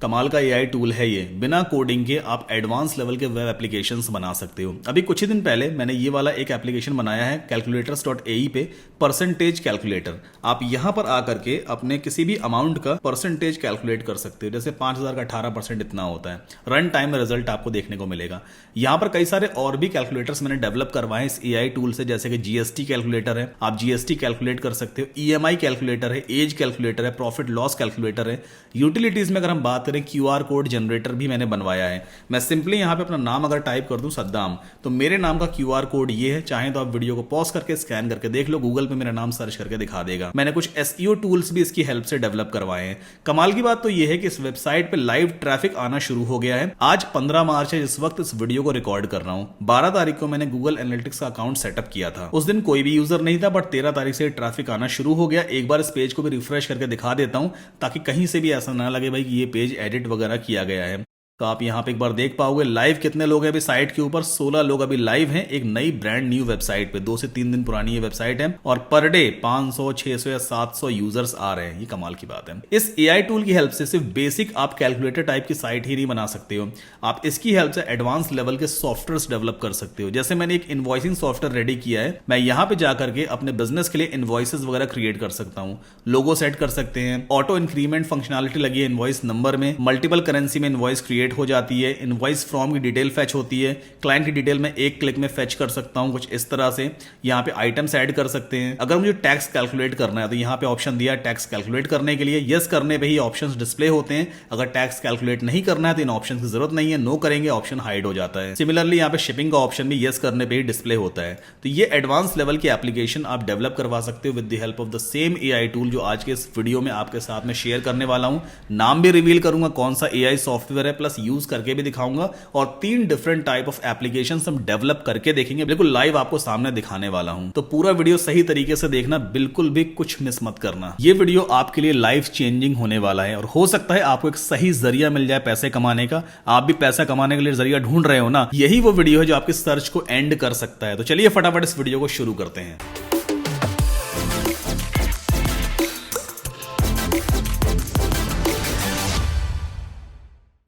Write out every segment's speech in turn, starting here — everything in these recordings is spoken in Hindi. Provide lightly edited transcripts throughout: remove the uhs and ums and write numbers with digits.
कमाल का एआई टूल है ये। बिना कोडिंग के आप एडवांस लेवल के वेब एप्लीकेशंस बना सकते हो। अभी कुछ ही दिन पहले मैंने ये वाला एक एप्लीकेशन बनाया है calculators.ae पे, परसेंटेज कैलकुलेटर। आप यहां पर आकर के अपने किसी भी अमाउंट का परसेंटेज कैलकुलेट कर सकते हो। जैसे 5000 का 18% इतना होता है। रन टाइम में रिजल्ट आपको देखने को मिलेगा। यहां पर कई सारे और भी कैलकुलेटर्स मैंने डेवलप करवाए इस एआई टूल से, जैसे कि जीएसटी कैलकुलेटर है, आप जीएसटी कैलकुलेट कर सकते हो, ईएमआई कैलकुलेटर है, एज कैलकुलेटर है, प्रॉफिट लॉस कैलकुलेटर है। यूटिलिटीज में अगर हम बात करें, क्यूआर कोड जनरेटर भी मैंने बनवाया है। मैं सिंपली यहां पे अपना नाम अगर टाइप कर दूं सद्दाम, तो मेरे नाम का क्यूआर कोड ये है। चाहे तो आप वीडियो को पॉज करके स्कैन करके देख लो, गूगल पे मेरा नाम सर्च करके दिखा देगा। मैंने कुछ एसईओ टूल्स भी इसकी हेल्प से डेवलप करवाए हैं। कमाल की बात तो यह है कि इस वेबसाइट पे लाइव ट्रैफिक आना शुरू हो गया है। आज 15 मार्च है जिस वक्त इस वीडियो को रिकॉर्ड कर रहा हूं। 12 तारीख को मैंने गूगल एनालिटिक्स का अकाउंट सेटअप किया था। उस दिन कोई भी यूजर नहीं था, बट 13 तारीख से ट्रैफिक आना शुरू हो गया। एक बार इस पेज को भी रिफ्रेश करके दिखा देता हूं, ताकि कहीं से भी ऐसा ना लगे भाई कि ये पेज एडिट वगैरह किया गया है। तो आप यहां पे एक बार देख पाओगे लाइव कितने लोग हैं अभी साइट के ऊपर। 16 लोग अभी लाइव हैं एक नई ब्रांड न्यू वेबसाइट पे। 2 से 3 दिन पुरानी ये वेबसाइट है और पर डे 500, 600 या 700 यूजर्स आ रहे हैं। ये कमाल की बात है। इस एआई टूल की हेल्प से सिर्फ बेसिक आप कैलकुलेटर टाइप की साइट ही नहीं बना सकते हो, आप इसकी हेल्प से एडवांस लेवल के सॉफ्टवेयर डेवलप कर सकते हो। जैसे मैंने एक इनवॉइसिंग सॉफ्टवेयर रेडी किया है। मैं यहां पे जाकर के अपने बिजनेस के लिए इनवॉइसेस वगैरह क्रिएट कर सकता हूं, लोगो सेट कर सकते हैं, ऑटो इंक्रीमेंट फंक्शनलिटी लगी है इनवॉइस नंबर में, मल्टीपल करेंसी में इनवॉइस क्रिएट हो जाती है, इनवॉइस फ्रॉम की डिटेल फेच होती है, क्लाइंट की डिटेल में एक क्लिक में फेच कर सकता हूं, कुछ इस तरह से। यहां पे आइटम्स ऐड कर सकते हैं। अगर मुझे टैक्स कैलकुलेट करना है तो यहां पे ऑप्शन दिया है टैक्स कैलकुलेट करने के लिए। यस करने पे ही ऑप्शंस डिस्प्ले होते हैं। अगर टैक्स कैलकुलेट नहीं करना है तो इन ऑप्शन की जरूरत नहीं है। नो करेंगे ऑप्शन हाइड हो जाता है। सिमिलरली यहां पे शिपिंग का ऑप्शन भी यस करने पे ही डिस्प्ले होता है। तो ये एडवांस लेवल की एप्लीकेशन आप डेवलप करवा सकते हो with the help of the same AI tool जो आज के इस वीडियो में आपके साथ में शेयर करने वाला हूं। नाम भी रिवील करूंगा कौन सा एआई सॉफ्टवेयर है, प्लस यूज करके भी दिखाऊंगा और 3 डिफरेंट टाइप ऑफ एप्लीकेशंस हम डेवलप करके देखेंगे। बिल्कुल लाइव आपको सामने दिखाने वाला हूं। तो पूरा वीडियो सही तरीके से देखना, बिल्कुल भी कुछ मिस मत करना। ये वीडियो आपके लिए लाइफ चेंजिंग होने वाला है और हो सकता है आपको एक सही जरिया मिल जाए पैसे कमाने का। आप भी पैसा कमाने के लिए जरिया ढूंढ रहे हो ना, यही वो वीडियो है जो आपकी सर्च को एंड कर सकता है। तो चलिए फटाफट इस वीडियो को शुरू करते हैं।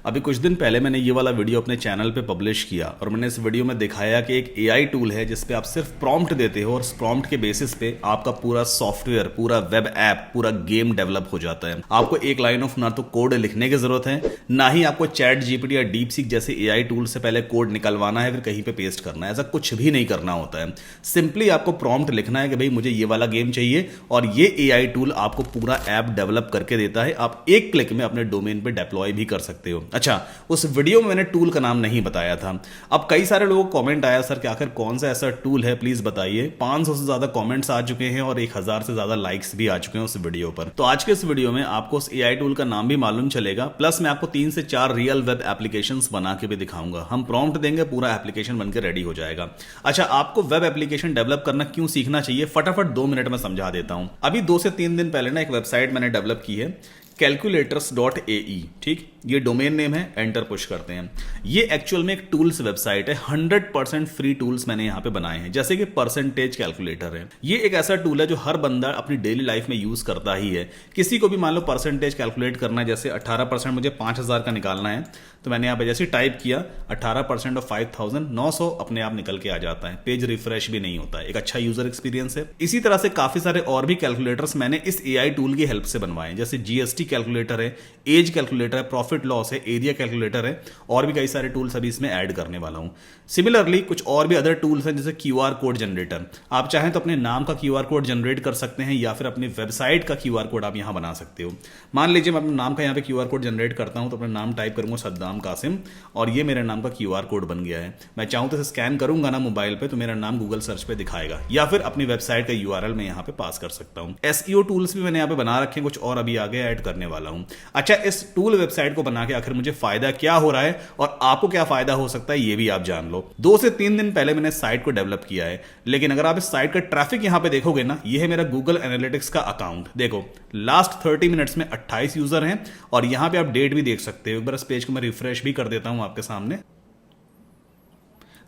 अभी कुछ दिन पहले मैंने ये वाला वीडियो अपने चैनल पे पब्लिश किया और मैंने इस वीडियो में दिखाया कि एक एआई टूल है जिस पे आप सिर्फ प्रॉम्प्ट देते हो और उस प्रॉम्प्ट के बेसिस पे आपका पूरा सॉफ्टवेयर, पूरा वेब ऐप, पूरा गेम डेवलप हो जाता है। आपको एक लाइन ऑफ ना तो कोड लिखने की जरूरत है, ना ही आपको चैट जीपीटी या डीपसीक जैसे एआई टूल से पहले कोड निकलवाना है फिर कहीं पे पेस्ट करना है। ऐसा कुछ भी नहीं करना होता है। सिंपली आपको प्रॉम्प्ट लिखना है कि भाई मुझे ये वाला गेम चाहिए और ये एआई टूल आपको पूरा ऐप डेवलप करके देता है। आप एक क्लिक में अपने डोमेन पे डिप्लॉय भी कर सकते हो। अच्छा, उस वीडियो में मैंने टूल का नाम नहीं बताया था। अब कई सारे लोगों को कमेंट आया, सर कि आखिर कौन सा ऐसा टूल है, प्लीज बताइए। 500 से ज्यादा कमेंट्स आ चुके हैं और 1000 से ज्यादा लाइक्स भी आ चुके हैं उस वीडियो पर। तो आज के इस वीडियो में आपको उस एआई टूल का नाम भी मालूम चलेगा, प्लस मैं आपको 3 से 4 रियल वेब एप्लीकेशंस बना के भी दिखाऊंगा। हम प्रॉम्प्ट देंगे, पूरा एप्लीकेशन बनकर रेडी हो जाएगा। अच्छा, आपको वेब एप्लीकेशन डेवलप करना क्यों सीखना चाहिए, फटाफट 2 मिनट में समझा देता हूं। अभी 2 से 3 दिन पहले ना एक वेबसाइट मैंने डेवलप की है calculators.ae। ठीक, ये डोमेन नेम है। एंटर पुश करते हैं। ये एक्चुअल में एक टूल्स वेबसाइट है। 100% फ्री टूल्स मैंने यहां पे बनाए हैं, जैसे कि परसेंटेज कैलकुलेटर है। ये एक ऐसा टूल है जो हर बंदा अपनी डेली लाइफ में यूज करता ही है। किसी को भी मान लो परसेंटेज कैलकुलेट करना है, जैसे 18% मुझे 5000 का निकालना है, तो मैंने यहां पे जैसे टाइप किया 18% ऑफ 5900 अपने आप निकल के आ जाता है। पेज रिफ्रेश भी नहीं होता है। एक अच्छा यूजर एक्सपीरियंस है। इसी तरह से काफी सारे और भी कैलकुलेटर्स मैंने इस एआई टूल की हेल्प से बनवाए, जैसे जीएसटी कैलकुलेटर है, एज कैलकुलेटर है, प्रॉफिट लॉस है, एरिया कैलकुलेटर है, और भी कई सारे टूल्स अभी इसमें ऐड करने वाला हूं। सिमिलरली कुछ और भी अदर टूल्स हैं, जैसे क्यूआर कोड जनरेटर। आप चाहें तो अपने नाम का क्यूआर कोड जनरेट कर सकते हैं या फिर अपनी वेबसाइट का क्यूआर कोड आप यहां बना सकते हो। मान लीजिए मैं अपने नाम का यहां पे क्यूआर कोड जनरेट करता हूं, तो अपना नाम टाइप करूंगा सद्दाम कासिम और ये मेरे नाम का क्यूआर कोड बन गया है। मैं चाहूं तो स्कैन करूंगा ना मोबाइल पे, तो मेरा नाम गूगल सर्च पे दिखाएगा, या फिर अपनी वेबसाइट का यूआरएल मैं यहां पे पास कर सकता हूं। एसईओ टूल्स भी मैंने यहां पे बना रखे हैं, कुछ और अभी आगे ऐड करने वाला हूं। अच्छा, इस टूल वेबसाइट को बना के आखिर मुझे फायदा क्या हो रहा है और आपको क्या फायदा हो सकता है ये भी आप जान लो। 2 से 3 दिन पहले मैंने साइट को डेवलप किया है, लेकिन अगर आप इस साइट का ट्रैफिक यहां पे देखोगे ना, ये है मेरा गूगल एनालिटिक्स का अकाउंट। देखो लास्ट 30 मिनट्स में 28 यूजर हैं और यहां पे आप डेट भी देख सकते हो। एक बार इस पेज को मैं रिफ्रेश भी कर देता हूं आपके सामने।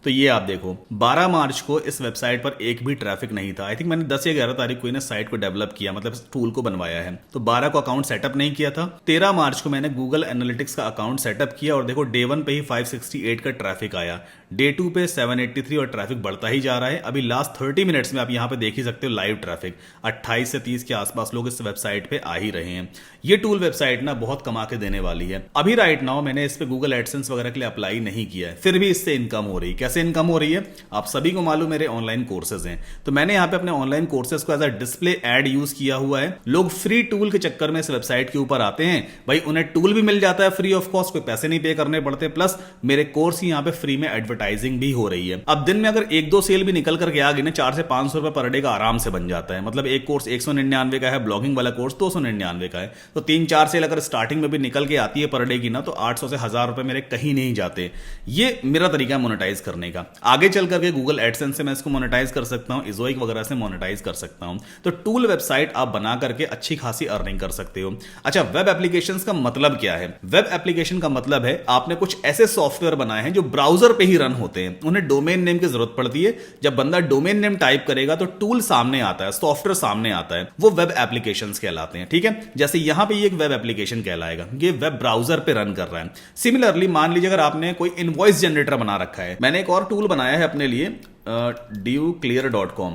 तो ये आप देखो 12 मार्च को इस वेबसाइट पर एक भी ट्रैफिक नहीं था। आई थिंक मैंने 10 या 11 तारीख को इन्हें साइट को डेवलप किया, मतलब इस टूल को बनवाया है। तो 12 को अकाउंट सेटअप नहीं किया था। 13 मार्च को मैंने गूगल एनालिटिक्स का अकाउंट सेटअप किया और देखो डे 1 पे ही 568 का ट्रैफिक आया, डे 2 पे 783 और ट्रैफिक बढ़ता ही जा रहा है। अभी लास्ट 30 मिनट्स में आप यहां पे देख ही सकते हो लाइव ट्रैफिक 28 से 30 के आसपास लोग इस वेबसाइट पे आ ही रहे हैं। ये टूल वेबसाइट ना बहुत कमा के देने वाली है। अभी राइट नाउ मैंने इस पे गूगल एडसेंस वगैरह के लिए अप्लाई नहीं किया है, फिर भी इससे इनकम हो रही है। कैसे इनकम हो रही है आप सभी को मालूम, मेरे ऑनलाइन कोर्सेज हैं। तो मैंने यहाँ पे अपने ऑनलाइन कोर्सेज को as a display ad use किया हुआ है। लोग फ्री टूल के चक्कर में इस वेबसाइट के ऊपर आते हैं, भाई उन्हें टूल भी मिल जाता है फ्री ऑफ कॉस्ट, कोई पैसे नहीं पे करने पड़ते, प्लस मेरे कोर्स ही यहाँ पे फ्री में एडवर्टाइजिंग भी हो रही है। अब दिन में अगर 1-2 सेल भी निकल करके आ गई ना, 400 से 500 रुपए पर डे का आराम से बन जाता है। मतलब एक कोर्स 199 का है, ब्लॉगिंग वाला कोर्स 299 का है। तो 3-4 सेल अगर स्टार्टिंग में भी निकल के आती है पर डे की ना, तो 800 से 1000 रुपए मेरे कहीं नहीं जाते। ये मेरा तरीका है मोनेटाइज करने का। आगे चल करके गूगल एडसेंस से मैं इसको मोनेटाइज कर सकता हूं, इजोइक वगैरह से मोनेटाइज कर सकता हूं। तो टूल वेबसाइट आप बना करके अच्छी खासी अर्निंग कर सकते हो। अच्छा, वेब एप्लीकेशंस का मतलब क्या है? वेब एप्लीकेशन का मतलब है आपने कुछ ऐसे सॉफ्टवेयर बनाए हैं जो ब्राउजर पे ही रन होते हैं। उन्हें डोमेन नेम की जरूरत पड़ती है। जब बंदा डोमेन नेम टाइप करेगा तो टूल सामने आता है, सॉफ्टवेयर सामने आता है, वो वेब एप्लीकेशंस कहलाते हैं। ठीक है, जैसे यहां पे ये एक वेब एप्लीकेशन कहलाएगा, ये वेब ब्राउजर पे रन कर रहा है। सिमिलरली मान लीजिए अगर आपने कोई इनवॉइस जनरेटर बना रखा है, मैंने एक और टूल बनाया है अपने लिए dueclear.com।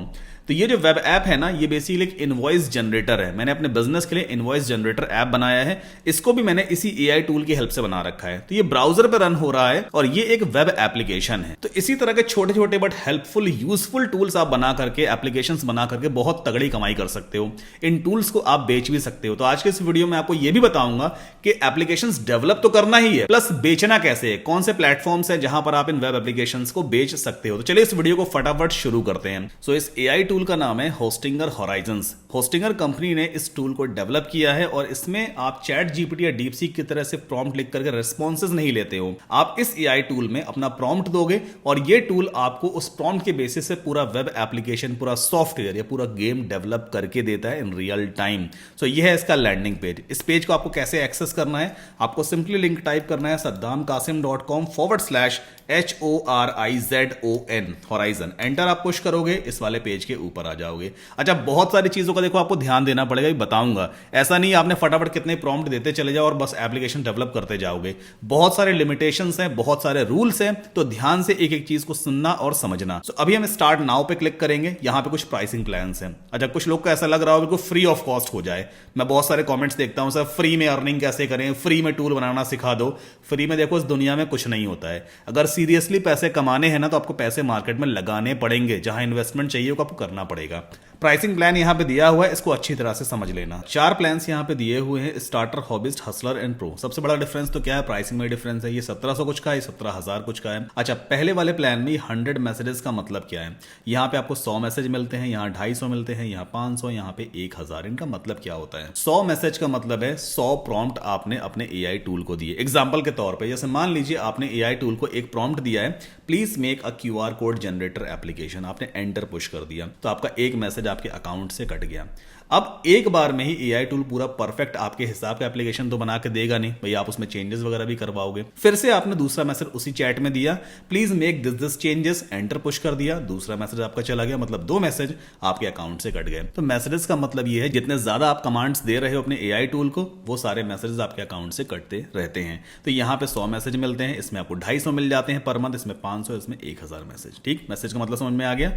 तो ये जो वेब ऐप है ना, ये बेसिकली एक इनवॉइस जनरेटर है। मैंने अपने बिजनेस के लिए इनवॉइस जनरेटर ऐप बनाया है। इसको भी मैंने इसी एआई टूल की हेल्प से बना रखा है। तो ये ब्राउजर पे रन हो रहा है और ये एक वेब एप्लीकेशन है। तो इसी तरह के छोटे छोटे बट हेल्पफुल यूजफुल टूल्स आप बना करके, एप्लीकेशंस बना करके बहुत तगड़ी कमाई कर सकते हो। इन टूल्स को आप बेच भी सकते हो। तो आज के इस वीडियो में आपको यह भी बताऊंगा कि एप्लीकेशंस डेवलप तो करना ही है, प्लस बेचना कैसे है, कौन से प्लेटफॉर्म्स है जहां पर आप इन वेब एप्लीकेशंस को बेच सकते हो। तो चलिए इस वीडियो को फटाफट शुरू करते हैं। सो इस एआई टूल का नाम है होस्टिंगर होराइजन्स। होस्टिंगर कंपनी ने इस टूल को डेवलप किया है और इसमें आप चैट जीपीटी या डीपसीक की तरह से प्रॉम्प्ट लिख करके रिस्पॉन्सेज नहीं लेते हो। आप इस एआई टूल में अपना प्रॉम्प्ट दोगे और ये टूल आपको उस प्रॉम्प्ट के बेसिस से पूरा वेब एप्लीकेशन, पूरा सॉफ्टवेयर या पूरा गेम डेवलप करके देता है इन रियल टाइम। सो ये है इसका लैंडिंग पेज। इस पेज को आपको कैसे एक्सेस करना है? आपको सिंपली लिंक टाइप करना है saddamkasim.com/HORIZON होराइजन। एंटर आप पुश करोगे, इस वाले पेज के ऊपर आ जाओगे। अच्छा, बहुत सारी चीजों का देखो आपको ध्यान देना पड़ेगा, बताऊंगा। ऐसा नहीं आपने फटाफट कितने प्रॉम्प्ट देते चले जाओ और बस एप्लीकेशन डेवलप करते जाओगे। बहुत सारे लिमिटेशंस हैं, बहुत सारे रूल्स हैं, तो ध्यान से एक एक चीज को सुनना और समझना। तो अभी हम स्टार्ट नाउ पे क्लिक करेंगे। यहां पे कुछ प्राइसिंग प्लान्स हैं। अच्छा, कुछ लोग को ऐसा लग रहा हो कि फ्री ऑफ कॉस्ट हो जाए। मैं बहुत सारे कॉमेंट्स देखता हूं, सर फ्री में अर्निंग कैसे करें, फ्री में टूल बनाना सिखा दो। फ्री में देखो इस दुनिया में कुछ नहीं होता है। अगर सीरियसली पैसे कमाने हैं ना, तो आपको पैसे मार्केट में लगाने पड़ेंगे। जहां इन्वेस्टमेंट चाहिए वो आपको करना पड़ेगा। प्राइसिंग प्लान यहां पे दिया हुआ है, इसको अच्छी तरह से समझ लेना। 4 प्लान्स यहां पे दिए हुए हैं, starter, hobbyist, Hustler and pro. सबसे बड़ा डिफरेंस तो क्या है? प्राइसिंग में डिफरेंस है। ये 1700 कुछ का है, 17,000 कुछ का है। अच्छा, पहले वाले प्लान में 100 मैसेजेस का मतलब क्या है? यहां पे आपको 100 मैसेज मिलते हैं, यहां 250 मिलते हैं, यहां 500, यहां पे 1000। इनका मतलब क्या होता है? 100 मैसेज का मतलब है 100 प्रॉम्प्ट आपने अपने एआई टूल को दिए। एग्जाम्पल के तौर पर, जैसे मान लीजिए आपने एआई टूल को एक प्रॉम्प्ट दिया है, please make a QR code generator application. आपने एंटर पुश कर दिया तो आपका एक मैसेज आपके अकाउंट से कट गया। अब एक बार में ही एआई टूल पूरा परफेक्ट आपके हिसाब का एप्लीकेशन तो बना के देगा नहीं, भाई आप उसमें चेंजेस वगैरह भी करवाओगे। फिर से आपने दूसरा मैसेज उसी चैट में दिया, please make this changes, enter push कर दिया, दूसरा मैसेज आपका चला गया। मतलब 2 मैसेज आपके अकाउंट से कट गए। तो मैसेजेस का मतलब ये है, जितने ज्यादा आप कमांड्स दे रहे हो अपने एआई टूल को, वो सारे मैसेजेस आपके अकाउंट से कटते रहते हैं। तो यहां पे 100 मैसेज मिलते हैं, इसमें आपको 250 मिल जाते हैं पर मंथ, इसमें 500, इसमें 1000 मैसेज। ठीक, मैसेज का मतलब समझ में आ गया।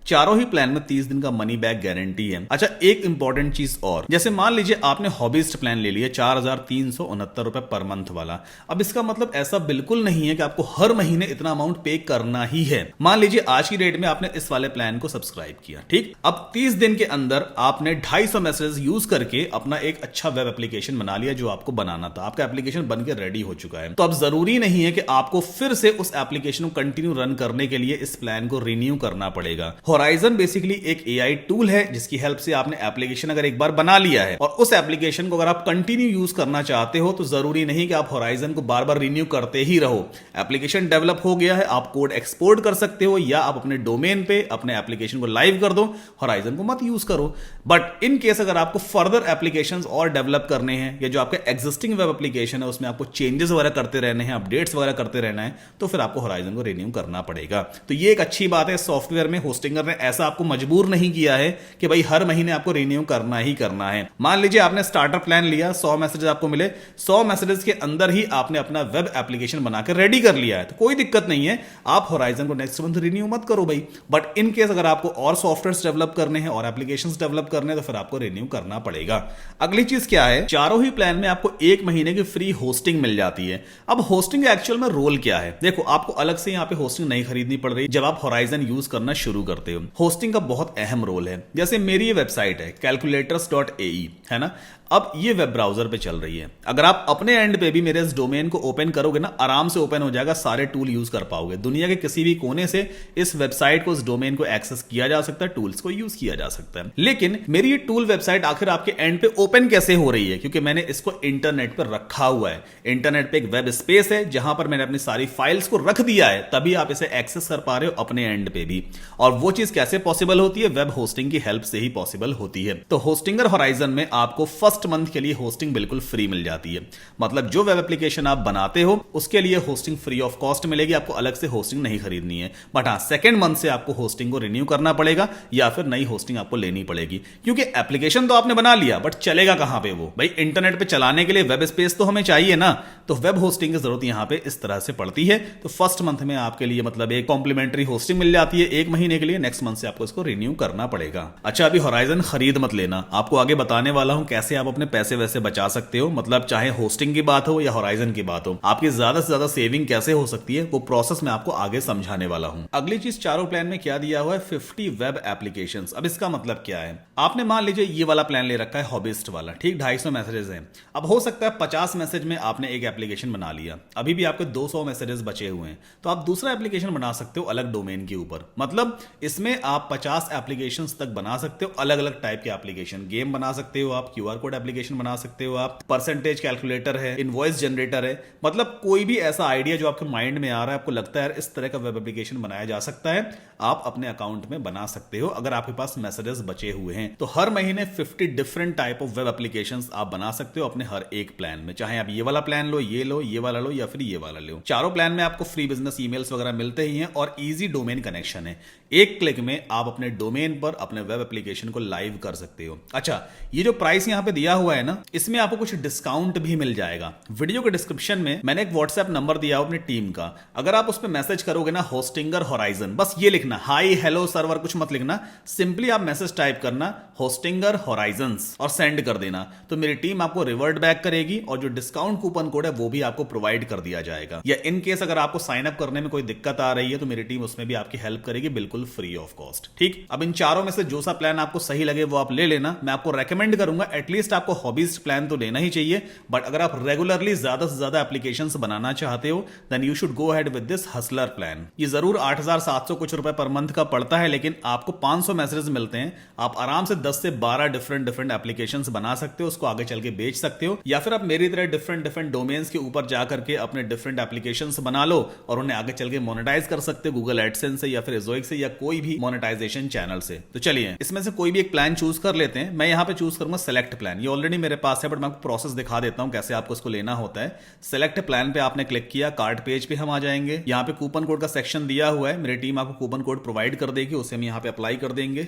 चारों ही प्लान में 30 दिन का मनी बैक गारंटी है। अच्छा, एक इंपॉर्टेंट चीज और, जैसे मान लीजिए आपने हॉबीस्ट प्लान ले लिया 4369 रुपए पर मंथ वाला। अब इसका मतलब ऐसा बिल्कुल नहीं है कि आपको हर महीने इतना अमाउंट पे करना ही है। मान लीजिए आज की डेट में आपने इस वाले प्लान को सब्सक्राइब किया, ठीक। अब 30 दिन के अंदर आपने 250 मैसेज यूज करके अपना एक अच्छा वेब एप्लीकेशन बना लिया जो आपको बनाना था। आपका एप्लीकेशन बनकर रेडी हो चुका है। तो अब जरूरी नहीं है कि आपको फिर से उस एप्लीकेशन को कंटिन्यू रन करने के लिए इस प्लान को रिन्यू करना पड़ेगा। होराइजन बेसिकली एक एआई टूल है जिसकी हेल्प से आपने एप्लीकेशन एप्लीकेशन अगर एक बार बना लिया है और उस एप्लीकेशन को अगर आप कंटिन्यू यूज करना चाहते हो तो जरूरी नहीं कि आप होराइजन को बार बार रिन्यू करते ही रहो। एप्लीकेशन डेवलप हो गया है, आप कोड एक्सपोर्ट कर सकते हो या आप अपने डोमेन पे अपने एप्लीकेशन को लाइव कर दो, होराइजन को मत यूज करो। बट इन केस अगर आपको फर्दर एप्लीकेशंस और डेवलप करने हैं या जो आपके एग्जिस्टिंग वेब एप्लीकेशन है उसमें आपको चेंजेस वगैरह करते रहने हैं, अपडेट्स वगैरह करते रहना है, तो फिर आपको होराइजन को रिन्यू करना पड़ेगा। तो ये एक अच्छी बात है, सॉफ्टवेयर में होस्टिंगर ने ऐसा आपको मजबूर नहीं किया है कि भाई हर महीने आपको रिन्यू करना ही करना है। मान लीजिए आपने स्टार्टर प्लान लिया, 100 मैसेजेस आपको मिले, 100 मैसेजेस के अंदर ही आपने अपना वेब एप्लीकेशन बनाकर रेडी कर लिया है, तो कोई दिक्कत नहीं है, आप होराइजन को नेक्स्ट मंथ रिन्यू मत करो भाई। बट इन केस अगर आपको और सॉफ्टवेयर डेवलप करने हैं और एप्लीकेशंस डेवलप करने हैं तो फिर आपको रिन्यू करना पड़ेगा। अगली चीज क्या है, चारों ही प्लान में आपको 1 महीने की फ्री होस्टिंग मिल जाती है। अब होस्टिंग एक्चुअल में रोल क्या है, देखो आपको अलग से यहां पे होस्टिंग नहीं खरीदनी पड़ रही जब आप होराइजन यूज करना शुरू करते हो। होस्टिंग का बहुत अहम रोल है। जैसे मेरी ये वेबसाइट है calculators.ae, है ना, अब ये वेब ब्राउजर पे चल रही है। अगर आप अपने एंड पे भी मेरे इस डोमेन को ओपन करोगे ना, आराम से ओपन हो जाएगा, सारे टूल यूज कर पाओगे। दुनिया के किसी भी कोने से इस वेबसाइट को, इस डोमेन को एक्सेस किया जा सकता है, टूल्स को यूज किया जा सकता है। लेकिन मेरी ये टूल वेबसाइट आखिर आपके एंड पे ओपन कैसे हो रही है, क्योंकि मैंने इसको इंटरनेट पर रखा हुआ है। इंटरनेट पे एक वेब स्पेस है जहां पर मैंने अपनी सारी फाइल्स को रख दिया है, तभी आप इसे एक्सेस कर पा रहे हो अपने एंड पे भी। और वो चीज कैसे पॉसिबल होती है, वेब होस्टिंग की हेल्प से ही पॉसिबल होती है। तो होस्टिंगर होराइजन में आपको फर्स्ट मंथ के लिए होस्टिंग बिल्कुल फ्री मिल जाती है। मतलब जो वेब एप्लीकेशन आप बनाते हो उसके लिए होस्टिंग फ्री ऑफ कॉस्ट मिलेगी, आपको अलग से होस्टिंग नहीं खरीदनी है। बट हाँ, सेकंड मंथ से आपको होस्टिंग को रिन्यू करना पड़ेगा या फिर नई होस्टिंग आपको लेनी पड़ेगी, क्योंकि एप्लीकेशन तो आपने बना लिया बट चलेगा कहां पे वो भाई। इंटरनेट पे चलाने के लिए वेब स्पेस तो हमें चाहिए ना, तो वेब होस्टिंग की जरूरत यहां पे इस तरह से पड़ती है। तो फर्स्ट मंथ में आपके लिए मतलब एक कॉम्प्लीमेंट्री होस्टिंग मिल जाती है 1 महीने के लिए, नेक्स्ट मंथ से आपको इसको रिन्यू करना पड़ेगा। अच्छा, अभी होराइजन खरीद मत लेना, आपको आगे बताने वाला हूं कैसे आप अपने पैसे वैसे बचा सकते हो। मतलब चाहे होस्टिंग की बात हो या होराइजन की बात हो, आपकी ज्यादा से ज्यादा सेविंग कैसे हो सकती है वो प्रोसेस मैं आपको आगे समझाने वाला हूं। अगली चीज, चारों प्लान में क्या दिया हुआ है, 50 वेब एप्लीकेशंस। अब इसका मतलब क्या है, आपने मान लीजिए ये वाला प्लान ले रखा है हॉबिस्ट वाला, ठीक, 250 मैसेजेस हैं। अब हो सकता है 50 मैसेज में आपने एक एप्लीकेशन बना लिया, अभी भी आपके 200 मैसेजेस बचे हुए हैं, तो आप दूसरा एप्लीकेशन बना सकते हो अलग डोमेन के ऊपर। मतलब इसमें आप 50 एप्लीकेशन तक बना सकते हो, अलग अलग टाइप के एप्लीकेशन। गेम बना सकते हो आप, QR कोड एप्लीकेशन बना सकते हो आप, परसेंटेज कैलकुलेटर है, इनवॉइस जनरेटर है। मतलब कोई भी ऐसा आइडिया जो आपके माइंड में आ रहा है, आपको लगता है इस तरह का वेब एप्लीकेशन बनाया जा सकता है, आप अपने अकाउंट में बना सकते हो अगर आपके पास मैसेजेस बचे हुए हैं। तो हर महीने 50 different type of web applications आप बना सकते हो अपने हर एक प्लान में। चाहे आप ये वाला प्लान लो, ये वाला लो या फिर ये वाला लो। चारों प्लान में आपको फ्री बिजनेस ईमेल्स वगैरह मिलते ही हैं और इजी डोमेन कनेक्शन है। एक क्लिक में आप अपने डोमेन पर अपने वेब एप्लीकेशन को लाइव कर सकते हो। अच्छा, ये जो प्राइस यहां पे दिया हुआ है ना, इसमें आपको कुछ डिस्काउंट भी मिल जाएगा। वीडियो के डिस्क्रिप्शन में मैंने एक व्हाट्सएप नंबर दिया अपनी टीम का, अगर आप उस पर मैसेज करोगे ना होस्टिंगर होराइजन, बस ये लिखना, हाई हेलो सर्वर कुछ मत लिखना, सिंपली आप मैसेज टाइप करना होस्टिंगर होराइजन्स और सेंड कर देना, तो मेरी टीम आपको रिवर्ट बैक करेगी और जो डिस्काउंट कूपन कोड है वो भी आपको प्रोवाइड कर दिया जाएगा। या इन केस अगर आपको साइन अप करने में कोई दिक्कत आ रही है तो मेरी टीम उसमें भी आपकी हेल्प करेगी, बिल्कुल फ्री ऑफ कॉस्ट। ठीक, अब इन चारों में से जो सा प्लान आपको सही लगे वो आप ले लेना। मैं आपको रेकमेंड करूंगा एटलीस्ट आपको हॉबीज प्लान तो लेना ही चाहिए, बट अगर आप रेगुलरली ज्यादा से ज्यादा एप्लीकेशंस बनाना चाहते हो then you should go ahead with this hustler plan. ये जरूर 8700 कुछ रुपए पर मंथ का पड़ता है, लेकिन आपको 500 मैसेजेस मिलते हैं, आप आराम से 10 से 12 डिफरेंट एप्लीकेशंस बना सकते हो, उसको आगे चल के बेच सकते हो, या फिर आप मेरी तरह डिफरेंट डोमेन्स के ऊपर जाकर के अपने डिफरेंट एप्लीकेशंस बना लो और उन्हें आगे चल के मोनेटाइज कर सकते हो गूगल एडसेंस से या फिर एजोइक से या कोई भी मोनेटाइजेशन चैनल से। तो चलिए इसमें से कोई भी एक प्लान चूज कर लेते हैं। मैं यहां पे चूज करूंगा सेलेक्ट प्लान, ये ऑलरेडी मेरे पास है बट मैं आपको प्रोसेस दिखा देता हूं कैसे आपको इसको लेना होता है। सेलेक्ट प्लान पे आपने क्लिक किया, कार्ड पेज पे हम आ जाएंगे, यहां पे कूपन कोड का सेक्शन दिया हुआ है, मेरी टीम आपको कूपन कोड प्रोवाइड कर देगी, उसे हम यहां पे अप्लाई कर देंगे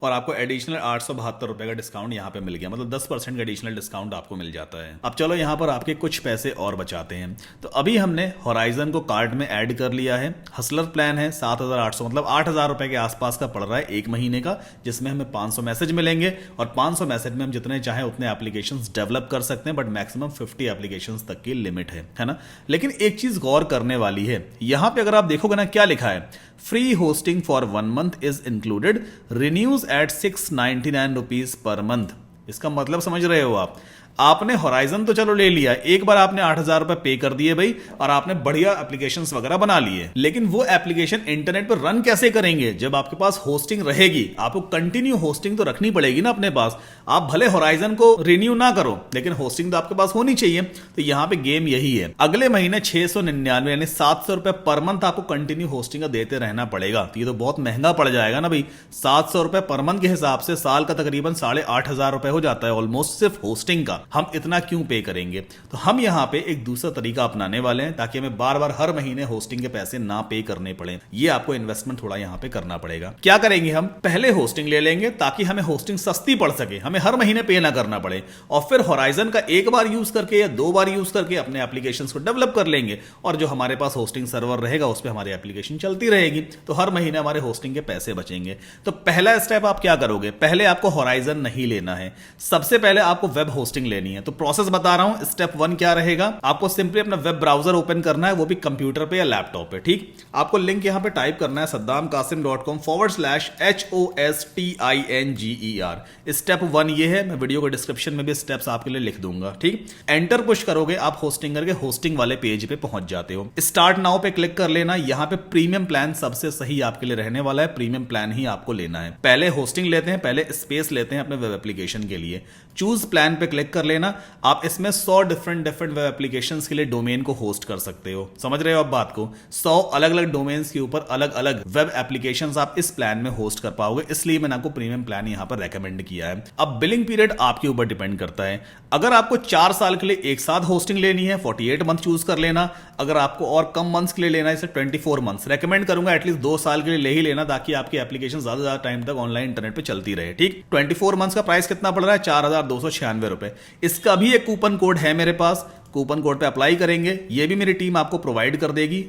और आपको एडिशनल 872 रुपए का डिस्काउंट यहां पे मिल गया, मतलब 10% का एडिशनल डिस्काउंट आपको मिल जाता है। अब चलो यहां पर आपके कुछ पैसे और बचाते हैं। तो अभी हमने होराइजन को कार्ड में ऐड कर लिया है, हसलर प्लान है 7800, मतलब 8000 रुपए के आसपास का पड़ रहा है एक महीने का, जिसमें हमें 500 मैसेज मिलेंगे और 500 मैसेज में हम जितने चाहें उतने एप्लीकेशंस डेवलप कर सकते हैं, बट मैक्सिमम 50 एप्लीकेशंस तक की लिमिट है ना। लेकिन एक चीज गौर करने वाली है, यहां पे अगर आप देखोगे ना क्या लिखा है, free hosting for 1 month is included, renews at 699 rupees per month. इसका मतलब समझ रहे हो आप, आपने होराइजन तो चलो ले लिया, एक बार आपने 8,000 रुपए पे कर दिए भाई और आपने बढ़िया एप्लीकेशंस वगैरह बना लिए, लेकिन वो एप्लीकेशन इंटरनेट पर रन कैसे करेंगे जब आपके पास होस्टिंग रहेगी? आपको कंटिन्यू होस्टिंग तो रखनी पड़ेगी ना अपने पास। आप भले होराइजन को रिन्यू ना करो लेकिन होस्टिंग तो आपके पास होनी चाहिए। तो यहां पे गेम यही है, अगले महीने 699 यानी 700 रुपए पर मंथ आपको कंटिन्यू होस्टिंग का देते रहना पड़ेगा। तो ये तो बहुत महंगा पड़ जाएगा ना भाई। 700 रुपए पर मंथ के हिसाब से साल का तकरीबन 8,500 रुपए हो जाता है ऑलमोस्ट सिर्फ होस्टिंग का। हम इतना क्यों पे करेंगे? तो हम यहां पे एक दूसरा तरीका अपनाने वाले हैं ताकि हमें बार बार हर महीने होस्टिंग के पैसे ना पे करने पड़े। ये आपको इन्वेस्टमेंट थोड़ा यहां पे करना पड़ेगा। क्या करेंगे? हम पहले होस्टिंग ले लेंगे ताकि हमें होस्टिंग सस्ती पड़ सके, हमें हर महीने पे ना करना पड़े, और फिर होराइजन का एक बार यूज करके या 2 बार यूज करके अपने एप्लीकेशंस को डेवलप कर लेंगे और जो हमारे पास होस्टिंग सर्वर रहेगा उस पर हमारी एप्लीकेशन चलती रहेगी। तो हर महीने हमारे होस्टिंग के पैसे बचेंगे। तो पहला स्टेप आप क्या करोगे? पहले आपको होराइजन नहीं लेना है, सबसे पहले आपको वेब होस्टिंग लेनी है। तो प्रोसेस बता रहा हूं, स्टेप 1 क्या रहेगा? आपको सिंपली अपना वेब ब्राउजर ओपन करना है, वो भी कंप्यूटर पे या लैपटॉप पे। ठीक, आपको लिंक यहां पे टाइप करना है saddamkasim.com/HOSTINGER। स्टेप 1 ये है, मैं वीडियो को डिस्क्रिप्शन में भी स्टेप्स आपके लिए लिख दूंगा। ठीक, एंटर पुश करोगे आप होस्टिंगर के होस्टिंग वाले पेज पे पहुंच जाते हो। स्टार्ट नाउ पे क्लिक कर लेना। यहां पे प्रीमियम प्लान सबसे सही आपके लिए रहने वाला है, प्रीमियम प्लान ही आपको लेना है। पहले होस्टिंग लेते हैं, पहले स्पेस लेते हैं अपने वेब एप्लीकेशन के लिए। चूज प्लान पे क्लिक कर लेना। आप इसमें 100 डिफरेंट वेब एप्लीकेशंस के लिए डोमेन को होस्ट कर सकते हो। समझ रहे हो आप बात को? 100 अलग अलग डोमेन्स के ऊपर अलग अलग वेब एप्लीकेशंस आप इस प्लान में होस्ट कर पाओगे, इसलिए मैंने आपको प्रीमियम प्लान यहां पर रेकमेंड किया है। अब बिलिंग पीरियड आपके ऊपर डिपेंड करता है। अगर आपको 4 साल के लिए एक साथ होस्टिंग लेनी है 48 मंथ चूज कर लेना। अगर आपको और कम मंथ्स के लिए लेना है जैसे 24 मंथ्स, रेकमेंड करूंगा एटलीस्ट 2 साल के लिए ले ही लेना ताकि आपकी एप्लीकेशन ज्यादा टाइम तक ऑनलाइन इंटरनेट पे चलती रहे। ठीक, 24 मंथ्स का प्राइस कितना पड़ रहा है? 4,296 रुपए। इसका भी एक कूपन कोड है मेरे पास, कूपन कोड पे अप्लाई करेंगे, ये भी मेरी टीम आपको प्रोवाइड कर देगी।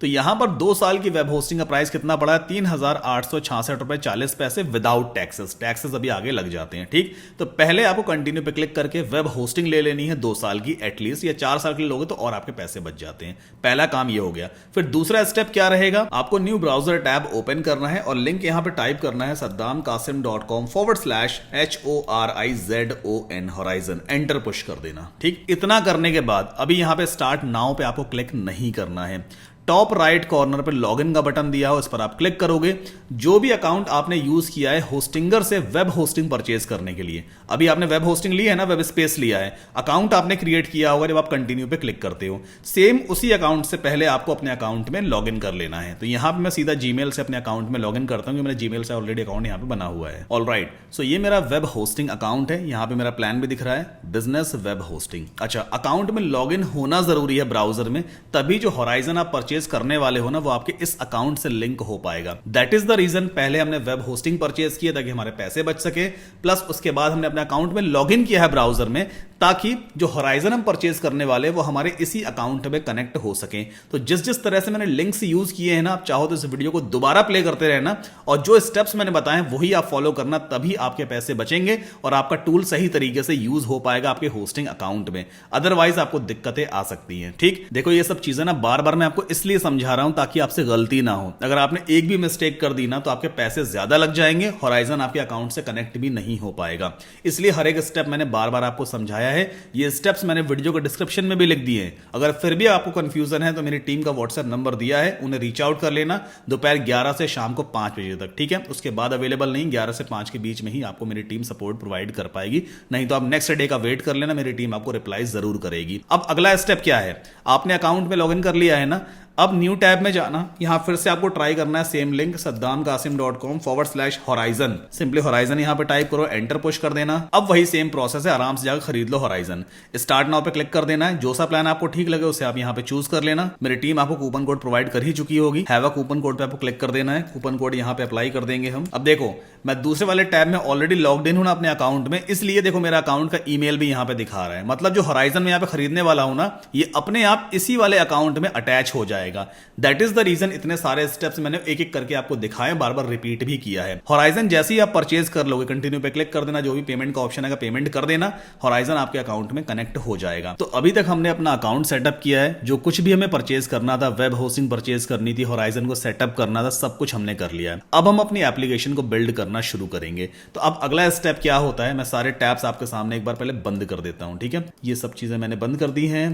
तो यहां पर 2 साल की वेब होस्टिंग का प्राइस कितना पड़ा है? 3,866 रुपए 40 पैसे विदाउट टैक्सेस। टैक्सेस अभी आगे लग जाते हैं। ठीक, तो पहले आपको कंटिन्यू पे क्लिक करके वेब होस्टिंग ले लेनी है 2 साल की एटलीस्ट, या 4 साल के लिए लोगे तो और आपके पैसे बच जाते हैं। पहला काम ये हो गया। फिर दूसरा स्टेप क्या रहेगा? आपको न्यू ब्राउजर टैब ओपन करना है और लिंक यहां पे टाइप करना है saddamkasim.com/HORIZON होराइजन। एंटर पुश कर देना। ठीक, इतना करने के बाद अभी यहां पे स्टार्ट नाउ पे आपको क्लिक नहीं करना है। टॉप राइट कॉर्नर पर लॉगिन का बटन दिया हो, इस पर आप क्लिक करोगे। जो भी अकाउंट आपने यूज किया है होस्टिंगर से वेब होस्टिंग परचेज करने के लिए, अभी आपने वेब होस्टिंग ली है ना, वेब स्पेस लिया है, अकाउंट आपने क्रिएट किया होगा जब आप कंटिन्यू पे क्लिक करते हो, सेम उसी अकाउंट से पहले आपको अपने अकाउंट में लॉगिन कर लेना है। तो यहां पे मैं सीधा जीमेल से अपने अकाउंट में लॉगिन करता हूं, मेरा जीमेल से ऑलरेडी अकाउंट यहां पे बना हुआ है। ऑलराइट, सो ये मेरा वेब होस्टिंग अकाउंट है। यहां पे मेरा प्लान भी दिख रहा है, बिजनेस वेब होस्टिंग। अच्छा, अकाउंट में लॉगिन होना जरूरी है ब्राउजर में, तभी जो होराइजन आप परचेज करने वाले हो ना वो आपके इस अकाउंट से लिंक हो पाएगा। दैट इज द रीजन पहले हमने वेब होस्टिंग परचेज किया ताकि हमारे पैसे बच सके, प्लस उसके बाद हमने अपने अकाउंट में लॉगिन किया है ब्राउजर में ताकि जो होराइजन हम परचेज करने वाले वो हमारे इसी अकाउंट में कनेक्ट हो सके। तो जिस जिस तरह से मैंने लिंक्स यूज किए हैं ना, आप चाहो तो इस वीडियो को दोबारा प्ले करते रहना और जो स्टेप्स मैंने बताए वही आप फॉलो करना, तभी आपके पैसे बचेंगे और आपका टूल सही तरीके से यूज हो पाएगा आपके होस्टिंग अकाउंट में। अदरवाइज आपको दिक्कतें आ सकती हैं। ठीक, देखो ये सब चीजें ना बार बार मैं आपको इसलिए समझा रहा हूं ताकि आपसे गलती ना हो। अगर आपने एक भी मिस्टेक कर दी ना तो आपके पैसे ज्यादा लग जाएंगे, होराइजन आपके अकाउंट से कनेक्ट भी नहीं हो पाएगा। इसलिए हर एक स्टेप मैंने बार बार आपको समझाया है। ये स्टेप्स मैंने वीडियो के डिस्क्रिप्शन में भी लिख दिए हैं। अगर फिर भी आपको कंफ्यूजन है तो मेरी टीम का व्हाट्सएप नंबर दिया है, उन्हें रीच आउट कर लेना दोपहर 11 से शाम को 5 बजे तक। ठीक है, उसके बाद अवेलेबल नहीं, 11 से 5 के बीच में ही आपको मेरी टीम सपोर्ट प्रोवाइड कर पाएगी। नहीं तो आप नेक्स्ट डे का वेट कर लेना, मेरी टीम आपको रिप्लाई जरूर करेगी। अब अगला स्टेप क्या है? आपने अकाउंट में लॉगिन कर लिया है ना, अब न्यू टैब में जाना, यहां फिर से आपको ट्राई करना है same link saddamkasim.com/horizon। Simply horizon यहां पे टाइप करो, एंटर पुश कर देना। अब वही सेम प्रोसेस है, आराम से जाकर खरीद लो होराइजन। स्टार्ट नाउ पे क्लिक कर देना है, जो सा प्लान आपको ठीक लगे उसे आप यहां पे चूज कर लेना। मेरी टीम आपको कूपन कोड प्रोवाइड कर ही चुकी होगी, हैव अ कूपन कोड पे आपको क्लिक कर देना है। कूपन कोड यहां पे अप्लाई कर देंगे हम। अब देखो मैं दूसरे वाले टैब में ऑलरेडी लॉग्ड इन हूं ना अपने अकाउंट में, इसलिए देखो मेरा अकाउंट का ईमेल भी यहां पे दिखा रहा है। मतलब जो होराइजन में यहां पे खरीदने वाला हूं ना, ये अपने आप इसी वाले अकाउंट में अटैच हो जाएगा। जाएगा। दैट इज द रीजन इतने सारे स्टेप्स मैंने एक एक करके आपको दिखाए, बार बार रिपीट भी किया है। होराइजन जैसे ही आप परचेज कर लोगे, कंटिन्यू पे क्लिक कर देना, जो भी पेमेंट का ऑप्शन है पेमेंट कर देना, होराइजन आपके अकाउंट में कनेक्ट हो जाएगा। तो अभी तक हमने अपना अकाउंट सेटअप किया है, जो कुछ भी हमें परचेज करना था, वेब होस्टिंग परचेज करनी थी, होराइजन को सेटअप करना था, सब कुछ हमने कर लिया है। अब हम अपनी एप्लीकेशन को बिल्ड करना शुरू करेंगे। तो अब अगला स्टेप क्या होता है, मैं सारे टैब्स आपके सामने एक बार पहले बंद कर देता हूं, ठीक है। ये सब चीजें मैंने बंद कर दी हैं।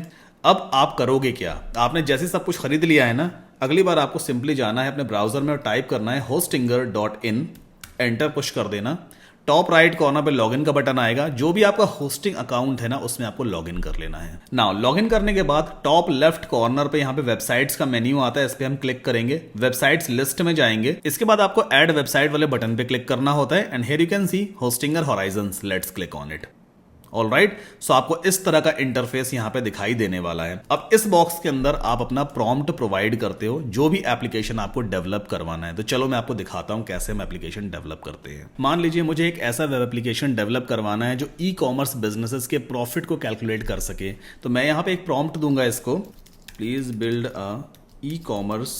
अब आप करोगे क्या, आपने जैसे सब कुछ खरीद लिया है ना, अगली बार आपको सिंपली जाना है अपने ब्राउजर में और टाइप करना है hostinger.in, एंटर पुश कर देना। टॉप राइट कॉर्नर पे लॉगिन का बटन आएगा, जो भी आपका होस्टिंग अकाउंट है ना उसमें आपको लॉगिन कर लेना है। नाउ लॉगिन करने के बाद टॉप लेफ्ट कॉर्नर पे यहाँ पे वेबसाइट्स का मेन्यू आता है, इस पे हम क्लिक करेंगे, वेबसाइट्स लिस्ट में जाएंगे। इसके बाद आपको ऐड वेबसाइट वाले बटन पे क्लिक करना होता है, and here you can see Hostinger Horizons, let's click on it. All right, so आपको इस तरह का इंटरफेस यहां पे दिखाई देने वाला है। अब इस बॉक्स के अंदर आप अपना प्रॉम्प्ट प्रोवाइड करते हो, जो भी एप्लीकेशन आपको डेवलप करवाना है। तो चलो मैं आपको दिखाता हूं कैसे हम एप्लीकेशन डेवलप करते हैं। मान लीजिए मुझे एक ऐसा वेब एप्लीकेशन डेवलप करवाना है जो ई कॉमर्स बिजनेसेस के प्रॉफिट को कैलकुलेट कर सके। तो मैं यहां पे एक प्रॉम्प्ट दूंगा इसको, please build a e commerce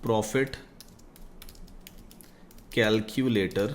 profit calculator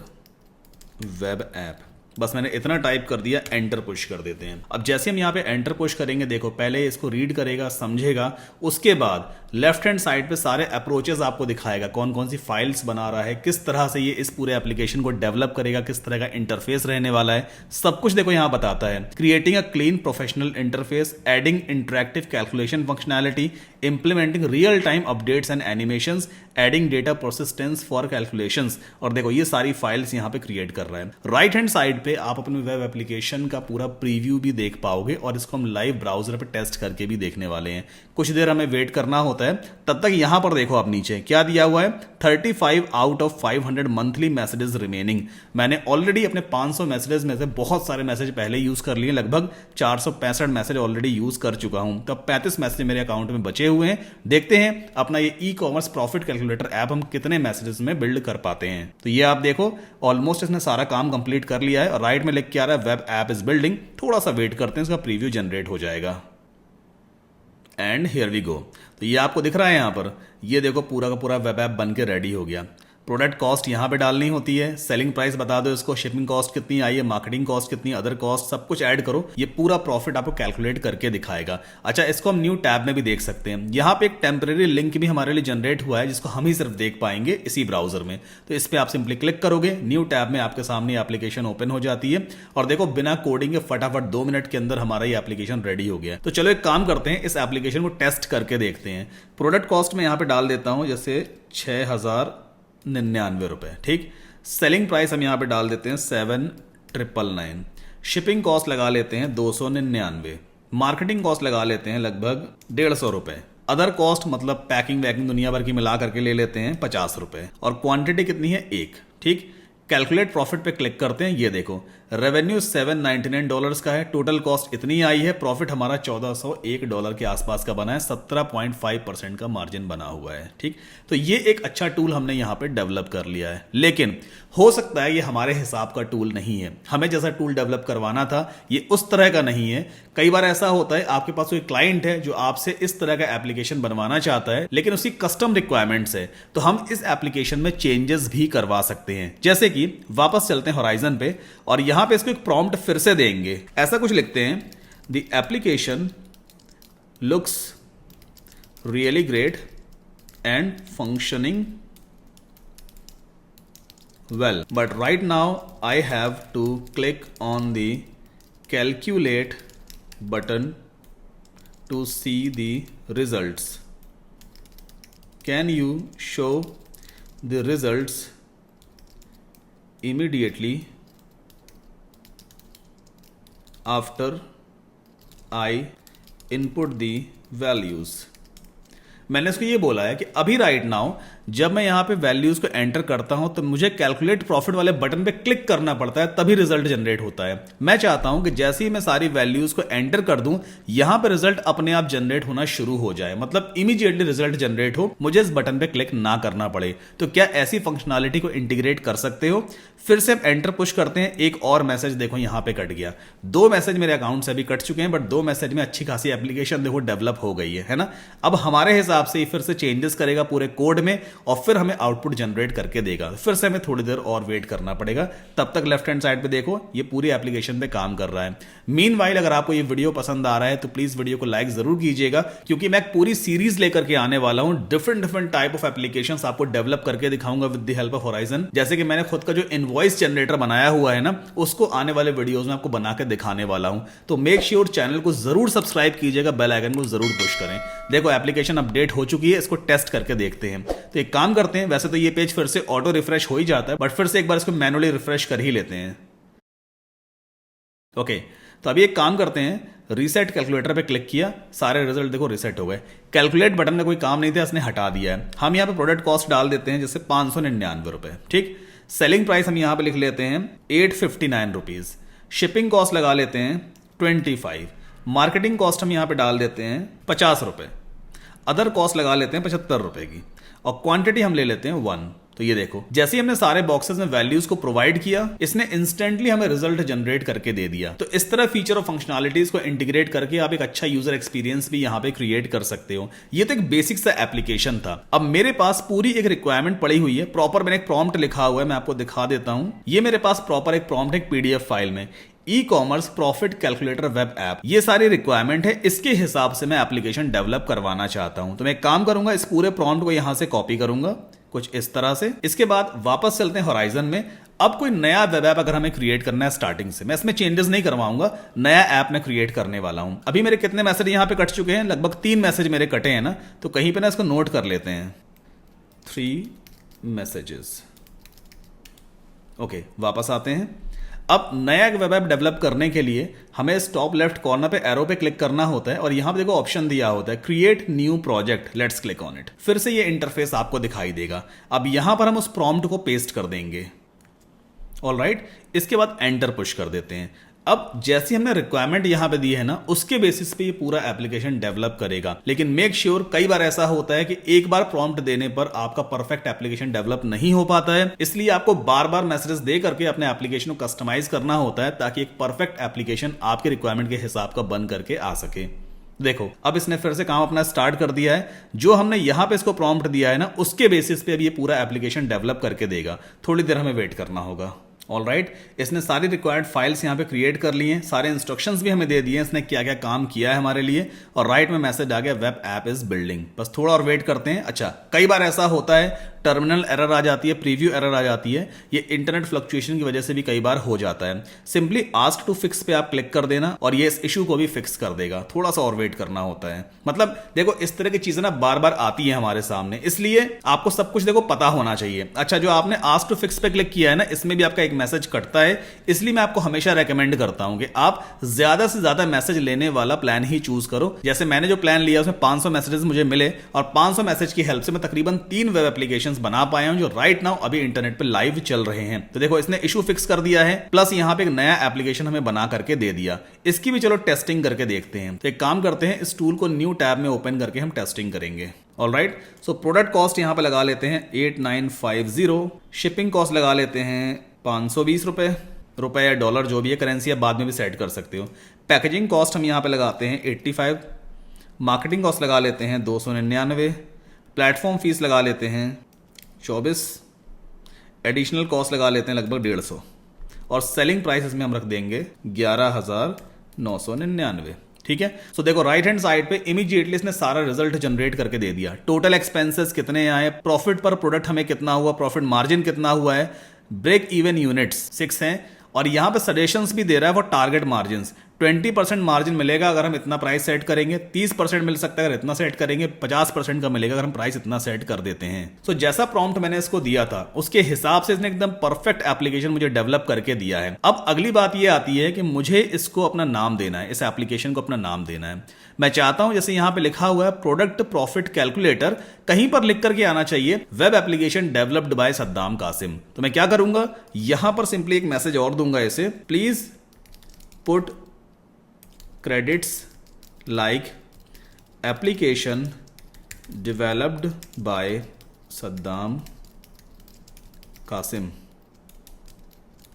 web app. बस मैंने इतना टाइप कर दिया, एंटर पुश कर देते हैं। अब जैसे हम यहाँ पे एंटर पुश करेंगे, देखो पहले इसको रीड करेगा, समझेगा, उसके बाद लेफ्ट हैंड साइड पे सारे अप्रोचेस आपको दिखाएगा, कौन कौन सी फाइल्स बना रहा है, किस तरह से ये इस पूरे एप्लीकेशन को डेवलप करेगा, किस तरह का इंटरफेस रहने वाला है, सब कुछ देखो यहाँ बताता है। Creating a clean professional interface, adding interactive calculation functionality, implementing real time updates and animations, adding data processing for calculations. और देखो ये सारी फाइल्स यहाँ पे क्रिएट कर रहा है। राइट हैंड साइड पे आप अपने वेब एप्लीकेशन का पूरा प्रीव्यू भी देख पाओगे, और इसको हम लाइव ब्राउजर पे टेस्ट करके भी देखने वाले हैं। कुछ देर हमें वेट करना होता है, तब तक यहां पर देखो आप नीचे क्या दिया हुआ है, 35 out of 500 monthly messages remaining. मैंने ऑलरेडी अपने 500 मैसेजेस में से बहुत सारे मैसेज पहले यूज कर लिए, लगभग 465 मैसेज ऑलरेडी यूज कर चुका हूं। तो 35 मैसेज मेरे अकाउंट में बचे हुए हैं। देखते हैं अपना ये e commerce profit calculator app हम कितने मैसेजेस में बिल्ड कर पाते हैं। तो ये आप देखो ऑलमोस्ट इसने सारा काम कंप्लीट कर लिया है, और राइट में लिख के आ रहा है वेब ऐप इज बिल्डिंग। थोड़ा सा वेट करते हैं, इसका प्रीव्यू जनरेट हो जाएगा। And here we go. तो ये आपको दिख रहा है यहाँ पर, ये देखो पूरा का पूरा वेब ऐप बन के रेडी हो गया। प्रोडक्ट कॉस्ट यहाँ पे डालनी होती है, सेलिंग प्राइस बता दो इसको, शिपिंग कॉस्ट कितनी आई है, मार्केटिंग कॉस्ट कितनी, अदर कॉस्ट सब कुछ ऐड करो, ये पूरा प्रॉफिट आपको कैलकुलेट करके दिखाएगा। अच्छा, इसको हम न्यू टैब में भी देख सकते हैं। यहाँ पे एक टेम्परेरी लिंक भी हमारे लिए जनरेट हुआ है, जिसको हम ही सिर्फ देख पाएंगे इसी ब्राउजर में। तो इस पर आप सिंपली क्लिक करोगे, न्यू टैब में आपके सामने एप्लीकेशन ओपन हो जाती है, और देखो बिना कोडिंग के फटाफट 2 मिनट के अंदर हमारा ये एप्लीकेशन रेडी हो गया। तो चलो एक काम करते हैं, इस एप्लीकेशन को टेस्ट करके देखते हैं। प्रोडक्ट कॉस्ट में यहाँ पे डाल देता हूँ जैसे 6,099 रुपए, ठीक। सेलिंग प्राइस हम यहां पे डाल देते हैं 7,999। शिपिंग कॉस्ट लगा लेते हैं 299। मार्केटिंग कॉस्ट लगा लेते हैं लगभग 150 रुपए। अदर कॉस्ट मतलब पैकिंग वैकिंग दुनिया भर की मिला करके ले लेते हैं 50 रुपए। और क्वांटिटी कितनी है, 1, ठीक। कैलकुलेट प्रॉफिट पे क्लिक करते हैं, ये देखो रेवेन्यू $799 का है, टोटल कॉस्ट इतनी आई है, प्रॉफिट हमारा $1,401 के आसपास का बना है, 17.5% का मार्जिन बना हुआ है, ठीक। तो ये एक अच्छा टूल हमने यहाँ पे डेवलप कर लिया है, लेकिन हो सकता है ये हमारे हिसाब का टूल नहीं है। हमें जैसा टूल डेवलप करवाना था ये उस तरह का नहीं है। कई बार ऐसा होता है आपके पास कोई क्लाइंट है जो आपसे इस तरह का एप्लीकेशन बनवाना चाहता है, लेकिन उसकी कस्टम रिक्वायरमेंट्स है, तो हम इस एप्लीकेशन में चेंजेस भी करवा सकते हैं। जैसे कि वापस चलते हैं होराइजन पे, और यहां पे इसको एक प्रॉम्प्ट फिर से देंगे, ऐसा कुछ लिखते हैं, the application looks really great and functioning well, but right now I have to click on the calculate button to see the results. Can you show the results immediately after I input the values? मैंने इसको ये बोला है कि अभी राइट नाउ जब मैं यहाँ पे वैल्यूज को एंटर करता हूं तो मुझे कैलकुलेट प्रॉफिट वाले बटन पे क्लिक करना पड़ता है, तभी रिजल्ट जनरेट होता है। मैं चाहता हूं कि जैसे ही मैं सारी वैल्यूज को एंटर कर दूं यहां पे रिजल्ट अपने आप जनरेट होना शुरू हो जाए, मतलब इमीडिएटली रिजल्ट जनरेट हो, मुझे इस बटन पे क्लिक ना करना पड़े। तो क्या ऐसी फंक्शनैलिटी को इंटीग्रेट कर सकते हो? फिर से एंटर पुश करते हैं, एक और मैसेज देखो यहां पे कट गया। 2 मैसेज मेरे अकाउंट से अभी कट चुके हैं, बट 2 मैसेज में अच्छी खासी एप्लीकेशन देखो डेवलप हो गई है ना। अब हमारे हिसाब से फिर से चेंजेस करेगा पूरे कोड में और फिर हमें आउटपुट जनरेट करके देगा। फिर से हमें थोड़ी देर और वेट करना पड़ेगा, तब तक लेफ्ट हैंड साइड पे देखो ये पूरी एप्लीकेशन पे काम कर रहा है। मीनवाइल अगर आपको ये वीडियो पसंद आ रहा है तो प्लीज वीडियो को लाइक जरूर कीजिएगा, क्योंकि मैं एक पूरी सीरीज लेकर के आने वाला हूं। डिफरेंट टाइप ऑफ एप्लीकेशंस आपको डेवलप करके दिखाऊंगा with the help of horizon. जैसे कि मैंने खुद का जो इनवॉइस जनरेटर बनाया हुआ है ना, उसको आने वाले वीडियोस में आपको बना के दिखाने वाला हूं। तो मेक श्योर चैनल को जरूर सब्सक्राइब कीजिएगा, बेल आइकन को जरूर पुश करें। देखो एप्लीकेशन अपडेट हो चुकी है, इसको टेस्ट करके देखते हैं। तो एक काम करते हैं, वैसे तो ये पेज फिर से ऑटो रिफ्रेश हो ही जाता है, बट फिर से एक बार इसको मैनुअली रिफ्रेश कर ही लेते हैं। ओके, तो अभी एक काम करते हैं, रीसेट कैलकुलेटर पे क्लिक किया, सारे रिजल्ट देखो रीसेट हो गए। कैलकुलेट बटन का कोई काम नहीं था, इसने हटा दिया है। हम यहाँ पे प्रोडक्ट कॉस्ट डाल देते हैं जैसे 599 रुपए, ठीक। सेलिंग प्राइस हम यहाँ पे लिख लेते हैं 859 रुपीज। शिपिंग कॉस्ट लगा लेते हैं 25। मार्केटिंग कॉस्ट हम यहाँ पे डाल देते हैं 50 रुपए। अदर कॉस्ट लगा लेते हैं 75 रुपए की, और क्वांटिटी हम ले लेते हैं 1। तो ये देखो, जैसे ही हमने सारे बॉक्सेस में वैल्यूज को प्रोवाइड किया, इसने इंस्टेंटली हमें रिजल्ट जनरेट करके दे दिया। तो इस तरह फीचर और फंक्शनैलिटीज को इंटीग्रेट करके आप एक अच्छा यूजर एक्सपीरियंस भी यहां पे क्रिएट कर सकते हो। ये तो एक बेसिक सा एप्लीकेशन था। अब मेरे पास पूरी एक रिक्वायरमेंट पड़ी हुई है, प्रॉपर मैंने एक प्रॉम्प्ट लिखा हुआ है, मैं आपको दिखा देता हूं। ये मेरे पास प्रॉपर एक प्रॉम्प्ट है पीडीएफ फाइल में, e commerce profit calculator web app. ये सारी रिक्वायरमेंट है, इसके हिसाब से मैं एप्लीकेशन डेवलप करवाना चाहता हूं। तो मैं एक काम करूंगा, इस पूरे प्रॉम्प्ट को यहां से कॉपी करूंगा कुछ इस तरह से। इसके बाद वापस चलते हैं होराइजन में। अब कोई नया वेब ऐप अगर हमें क्रिएट करना है स्टार्टिंग से, मैं इसमें चेंजेस नहीं करवाऊंगा, नया ऐप मैं क्रिएट करने वाला हूं। अभी मेरे कितने मैसेज यहां पे कट चुके हैं? लगभग 3 मैसेज मेरे कटे हैं ना, तो कहीं पे ना इसको नोट कर लेते हैं, 3 मैसेजेस। ओके, वापस आते हैं। अब नया वेब ऐप डेवलप करने के लिए हमें इस टॉप लेफ्ट कॉर्नर पे एरो पे क्लिक करना होता है, और यहां पे देखो ऑप्शन दिया होता है create new project, let's click on it. फिर से ये इंटरफेस आपको दिखाई देगा। अब यहां पर हम उस प्रॉम्प्ट को पेस्ट कर देंगे। ऑलराइट, इसके बाद एंटर पुश कर देते हैं। अब जैसी हमने रिक्वायरमेंट यहां पे दी है ना, उसके बेसिस पे ये पूरा एप्लीकेशन डेवलप करेगा। लेकिन मेक श्योर, कई बार ऐसा होता है कि एक बार प्रॉम्प्ट देने पर आपका परफेक्ट एप्लीकेशन डेवलप नहीं हो पाता है, इसलिए आपको बार बार मैसेजेस दे करके अपने एप्लीकेशन को कस्टमाइज करना होता है, ताकि एक परफेक्ट एप्लीकेशन आपके रिक्वायरमेंट के हिसाब का बन करके आ सके। देखो, अब इसने फिर से काम अपना स्टार्ट कर दिया है। जो हमने यहां पे इसको प्रॉम्प्ट दिया है ना, उसके बेसिस पे अब ये पूरा एप्लीकेशन डेवलप करके देगा। थोड़ी देर हमें वेट करना होगा। ऑलराइट, इसने सारी रिक्वायर्ड फाइल्स यहाँ पे क्रिएट कर ली हैं, सारे इंस्ट्रक्शंस भी हमें दे दिए हैं इसने क्या क्या काम किया है हमारे लिए, और राइट में मैसेज आ गया वेब ऐप इज बिल्डिंग। बस थोड़ा और वेट करते हैं। अच्छा, कई बार ऐसा होता है टर्मिनल एरर आ जाती है, प्रीव्यू एरर आ जाती है, ये इंटरनेट फ्लक्चुएशन की वजह से भी कई बार हो जाता है। सिंपली आस्क टू फिक्स पे आप क्लिक कर देना और ये इस इशू को भी फिक्स कर देगा। थोड़ा सा और वेट करना होता है। मतलब देखो, इस तरह की चीजें ना बार बार आती है हमारे सामने, इसलिए आपको सब कुछ देखो पता होना चाहिए। अच्छा, जो आपने आस्क टू फिक्स पे क्लिक किया है ना, इसमें भी आपका एक मैसेज कटता है, इसलिए मैं आपको हमेशा रेकमेंड करता हूं कि आप ज्यादा से ज्यादा मैसेज लेने वाला प्लान ही चूज करो। जैसे मैंने जो प्लान लिया उसमें 500 मैसेजेस मुझे मिले, और 500 मैसेज की हेल्प से मैं तकरीबन 3 वेब एप्लीकेशंस बना पाया हूं, जो राइट नाउ अभी इंटरनेट पे लाइव चल रहे हैं। तो देखो, इसने इशू फिक्स कर दिया है, प्लस यहां पे एक नया एप्लीकेशन हमें बना करके दे दिया। इसकी भी चलो टेस्टिंग करके देखते हैं। तो एक काम करते हैं, इस टूल को न्यू टैब में ओपन करके हम टेस्टिंग करेंगे। ऑलराइट, सो प्रोडक्ट कॉस्ट यहां पे लगा लेते हैं 8950। शिपिंग कॉस्ट लगा लेते हैं 520 रुपए या डॉलर, जो भी है करेंसी आप बाद में भी सेट कर सकते हो। पैकेजिंग कॉस्ट हम यहां पे लगाते हैं 85। मार्केटिंग कॉस्ट लगा लेते हैं 299। प्लेटफॉर्म फीस लगा लेते हैं 24। एडिशनल कॉस्ट लगा लेते हैं लगभग 150, और सेलिंग प्राइस इसमें हम रख देंगे 11,999। ठीक है। सो देखो, राइट हैंड साइड पे इमीडिएटली इसने सारा रिजल्ट जनरेट करके दे दिया। टोटल एक्सपेंसेस कितने आए, प्रॉफिट पर प्रोडक्ट हमें कितना हुआ, प्रॉफिट मार्जिन कितना हुआ है, ब्रेक इवन यूनिट्स 6 हैं, और यहां पे सजेशंस भी दे रहा है फॉर टारगेट मार्जिन्स 20% मार्जिन मिलेगा अगर हम इतना प्राइस सेट करेंगे, 30% मिल सकता है अगर इतना सेट करेंगे, 50% का मिलेगा अगर हम प्राइस इतना सेट कर देते हैं। सो जैसा प्रॉम्प्ट मैंने इसको दिया था उसके हिसाब से इसने एकदम परफेक्ट एप्लीकेशन मुझे डेवलप करके दिया है। अब अगली बात ये आती है कि मुझे इसको अपना नाम देना है, इस एप्लीकेशन को अपना नाम देना है। मैं चाहता हूं जैसे यहां पे लिखा हुआ है प्रोडक्ट प्रॉफिट कैलकुलेटर, कहीं पर लिख करके आना चाहिए web application developed by Saddam Qasim. तो मैं क्या करूंगा, यहां पर सिंपली एक मैसेज और दूंगा इसे, please put credits like application developed by Saddam Qasim.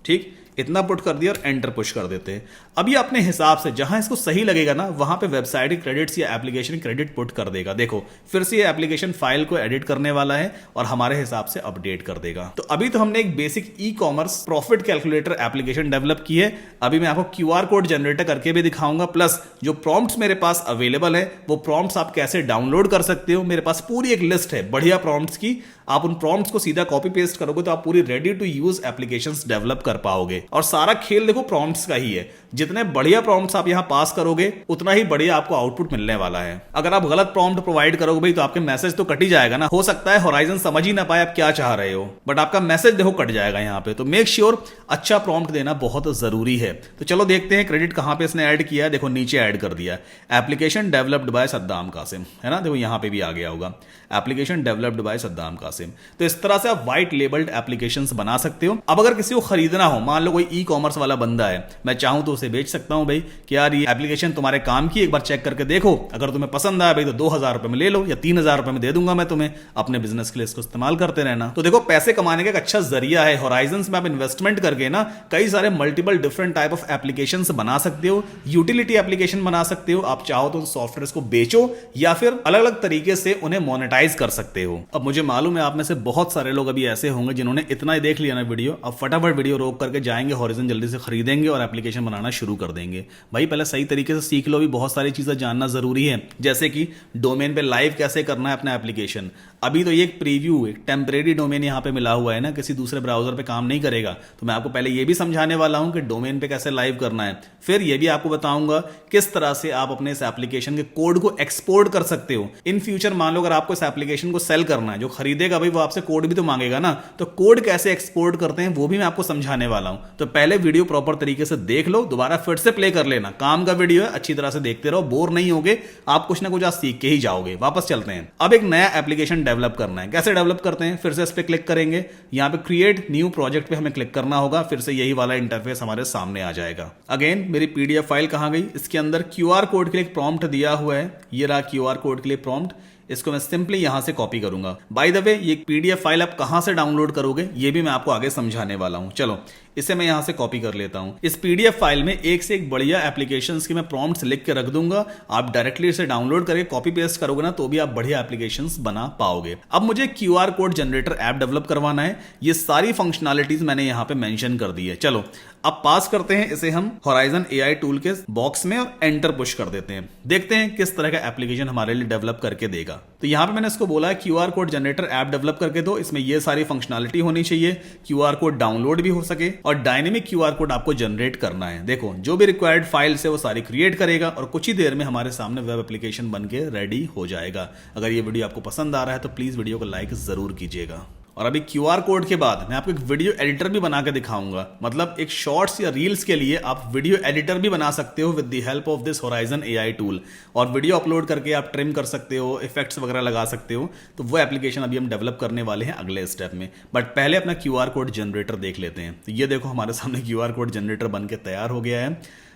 ठीक, इतना पुट कर दिया और एंटर पुश कर देते हैं। अब ये अपने हिसाब से जहां इसको सही लगेगा ना वहां पे वेबसाइट के क्रेडिट्स या एप्लीकेशन क्रेडिट पुट कर देगा। देखो फिर से ये एप्लीकेशन फाइल को एडिट करने वाला है और हमारे हिसाब से अपडेट कर देगा। तो अभी तो हमने एक basic e commerce profit calculator application develop की है। अभी मैं आपको क्यूआर कोड जनरेटर करके भी दिखाऊंगा, प्लस जो प्रॉम्प्ट्स मेरे पास अवेलेबल है वो प्रॉम्प्ट्स आप कैसे डाउनलोड कर सकते हो। मेरे पास पूरी एक लिस्ट है बढ़िया प्रॉम्प्ट्स की, आप उन प्रॉम्प्ट्स को सीधा कॉपी पेस्ट करोगे तो आप पूरी ready to use applications develop कर पाओगे। और सारा खेल देखो प्रॉम्प्ट्स का ही है, जितने बढ़िया प्रॉम्प्ट्स आप यहां पास करोगे उतना ही बढ़िया आपको आउटपुट मिलने वाला है। अगर आप गलत प्रॉम्प्ट प्रोवाइड करोगे भाई तो आपके मैसेज तो कट ही जाएगा ना। हो सकता है होराइजन समझ ही ना पाए आप क्या चाह रहे हो, बट आपका मैसेज देखो कट जाएगा यहां पे। तो मेक श्योर अच्छा प्रॉम्प्ट देना बहुत जरूरी है। तो चलो देखते हैं क्रेडिट कहां पे इसने ऐड किया है। देखो नीचे ऐड कर दिया application developed by Saddam Qasim, है ना। देखो यहां पे भी आ गया होगा application developed by Saddam Qasim. तो इस तरह से आप व्हाइट लेबल्ड एप्लीकेशंस बना सकते हो। अब अगर किसी को खरीदना हो, मान लो कोई ई कॉमर्स वाला बंदा है, मैं चाहूं तो उसे बेच सकता हूं भाई कि यार ये एप्लीकेशन तुम्हारे काम की, एक बार चेक करके देखो, अगर तुम्हें पसंद आया भाई तो 2000 रुपए में ले लो या 3000 रुपए में दे दूंगा मैं तुम्हें, अपने बिजनेस के लिए इसको इस्तेमाल करते रहना। तो देखो पैसे कमाने का एक अच्छा जरिया है। होराइजंस में आप इन्वेस्टमेंट करके ना कई सारे multiple different type of application बना सकते हो, यूटिलिटी एप्लीकेशन बना सकते हो। आप चाहो तो सॉफ्टवेयर को बेचो या फिर अलग अलग तरीके से उन्हें मोनेटाइज कर सकते हो। अब मुझे मालूम है आप में से बहुत सारे लोग अभी ऐसे होंगे जिन्होंने इतना ही देख लिया ना वीडियो, अब फटाफट वीडियो रोक करके जाएंगे होराइजन जल्दी से खरीदेंगे और एप्लीकेशन बनाना शुरू कर देंगे। भाई पहले सही तरीके से सीख लो, भी बहुत सारी चीजें जानना जरूरी है, जैसे कि डोमेन पे लाइव कैसे करना है अपना एप्लीकेशन। अभी तो ये एक प्रीव्यू, एक टेम्परेरी डोमेन यहां पे मिला हुआ है ना, किसी दूसरे ब्राउजर पे काम नहीं करेगा। तो मैं आपको पहले ये भी समझाने वाला हूं कि डोमेन पे कैसे लाइव करना है, फिर ये भी आपको बताऊंगा किस तरह से आप अपने इस एप्लीकेशन के कोड को एक्सपोर्ट कर सकते हो। इन फ्यूचर मान लो अगर आपको इस एप्लीकेशन को सेल करना है, जो खरीदेगा भाई वो आपसे कोड भी तो मांगेगा ना, तो कोड कैसे एक्सपोर्ट करते हैं वो भी मैं आपको समझाने वाला हूं। तो पहले वीडियो प्रॉपर तरीके से देख लो, दोबारा फिर से प्ले कर लेना, काम का वीडियो है, अच्छी तरह से देखते रहो, बोर नहीं होगे, आप कुछ ना कुछ आज सीख के ही जाओगे। वापस चलते हैं। अब एक नया एप्लीकेशन डेवलप करना है, कैसे डेवलप करते हैं, फिर से इस पे क्लिक करेंगे, यहां पे क्रिएट न्यू प्रोजेक्ट पे हमें क्लिक करना होगा, फिर से यही वाला इंटरफेस हमारे सामने आ जाएगा। अगेन मेरी पीडीएफ फाइल कहां गई, इसके अंदर क्यूआर कोड के लिए एक प्रॉम्प्ट दिया हुआ है, ये रहा क्यूआर कोड के लिए प्रॉम्प्ट, इसको मैं सिंपली यहां से कॉपी करूंगा। बाय द वे ये पीडीएफ फाइल आप कहां से डाउनलोड करोगे ये भी मैं आपको आगे समझाने वाला हूं। चलो इसे मैं यहां से कॉपी कर लेता हूं। इस पीडीएफ फाइल में एक से एक बढ़िया एप्लीकेशंस की मैं प्रॉम्प्ट्स लिख के रख दूंगा, आप डायरेक्टली इसे डाउनलोड करके कॉपी पेस्ट करोगे ना तो भी आप बढ़िया एप्लीकेशंस बना पाओगे। अब मुझे QR code generator app develop करवाना है, ये सारी फंक्शनैलिटीज मैंने यहां पे मेंशन कर दी है। चलो अब पास करते हैं इसे हम होराइजन एआई टूल के बॉक्स में और एंटर पुश कर देते हैं, देखते हैं किस तरह का एप्लीकेशन हमारे लिए डेवलप करके देगा। तो यहां पे मैंने इसको बोला है QR code generator app develop करके दो, इसमें ये सारी फंक्शनैलिटी होनी चाहिए, क्यूआर कोड डाउनलोड भी हो सके और डायनेमिक क्यूआर कोड आपको जनरेट करना है। देखो जो भी रिक्वायर्ड फाइल्स है वो सारी क्रिएट करेगा और कुछ ही देर में हमारे सामने वेब एप्लीकेशन बन के रेडी हो जाएगा। अगर ये वीडियो आपको पसंद आ रहा है तो प्लीज वीडियो को लाइक जरूर कीजिएगा। और अभी क्यूआर कोड के बाद मैं आपको एक वीडियो एडिटर भी बना के दिखाऊंगा, मतलब एक शॉर्ट्स या रील्स के लिए आप वीडियो एडिटर भी बना सकते हो with the help of this horizon AI tool, और वीडियो अपलोड करके आप ट्रिम कर सकते हो, इफेक्ट्स वगैरह लगा सकते हो। तो वो एप्लीकेशन अभी हम डेवलप करने वाले हैं अगले स्टेप में, बट पहले अपना क्यूआर कोड जनरेटर देख लेते हैं। तो ये देखो हमारे सामने क्यूआर कोड जनरेटर बन के तैयार हो गया है।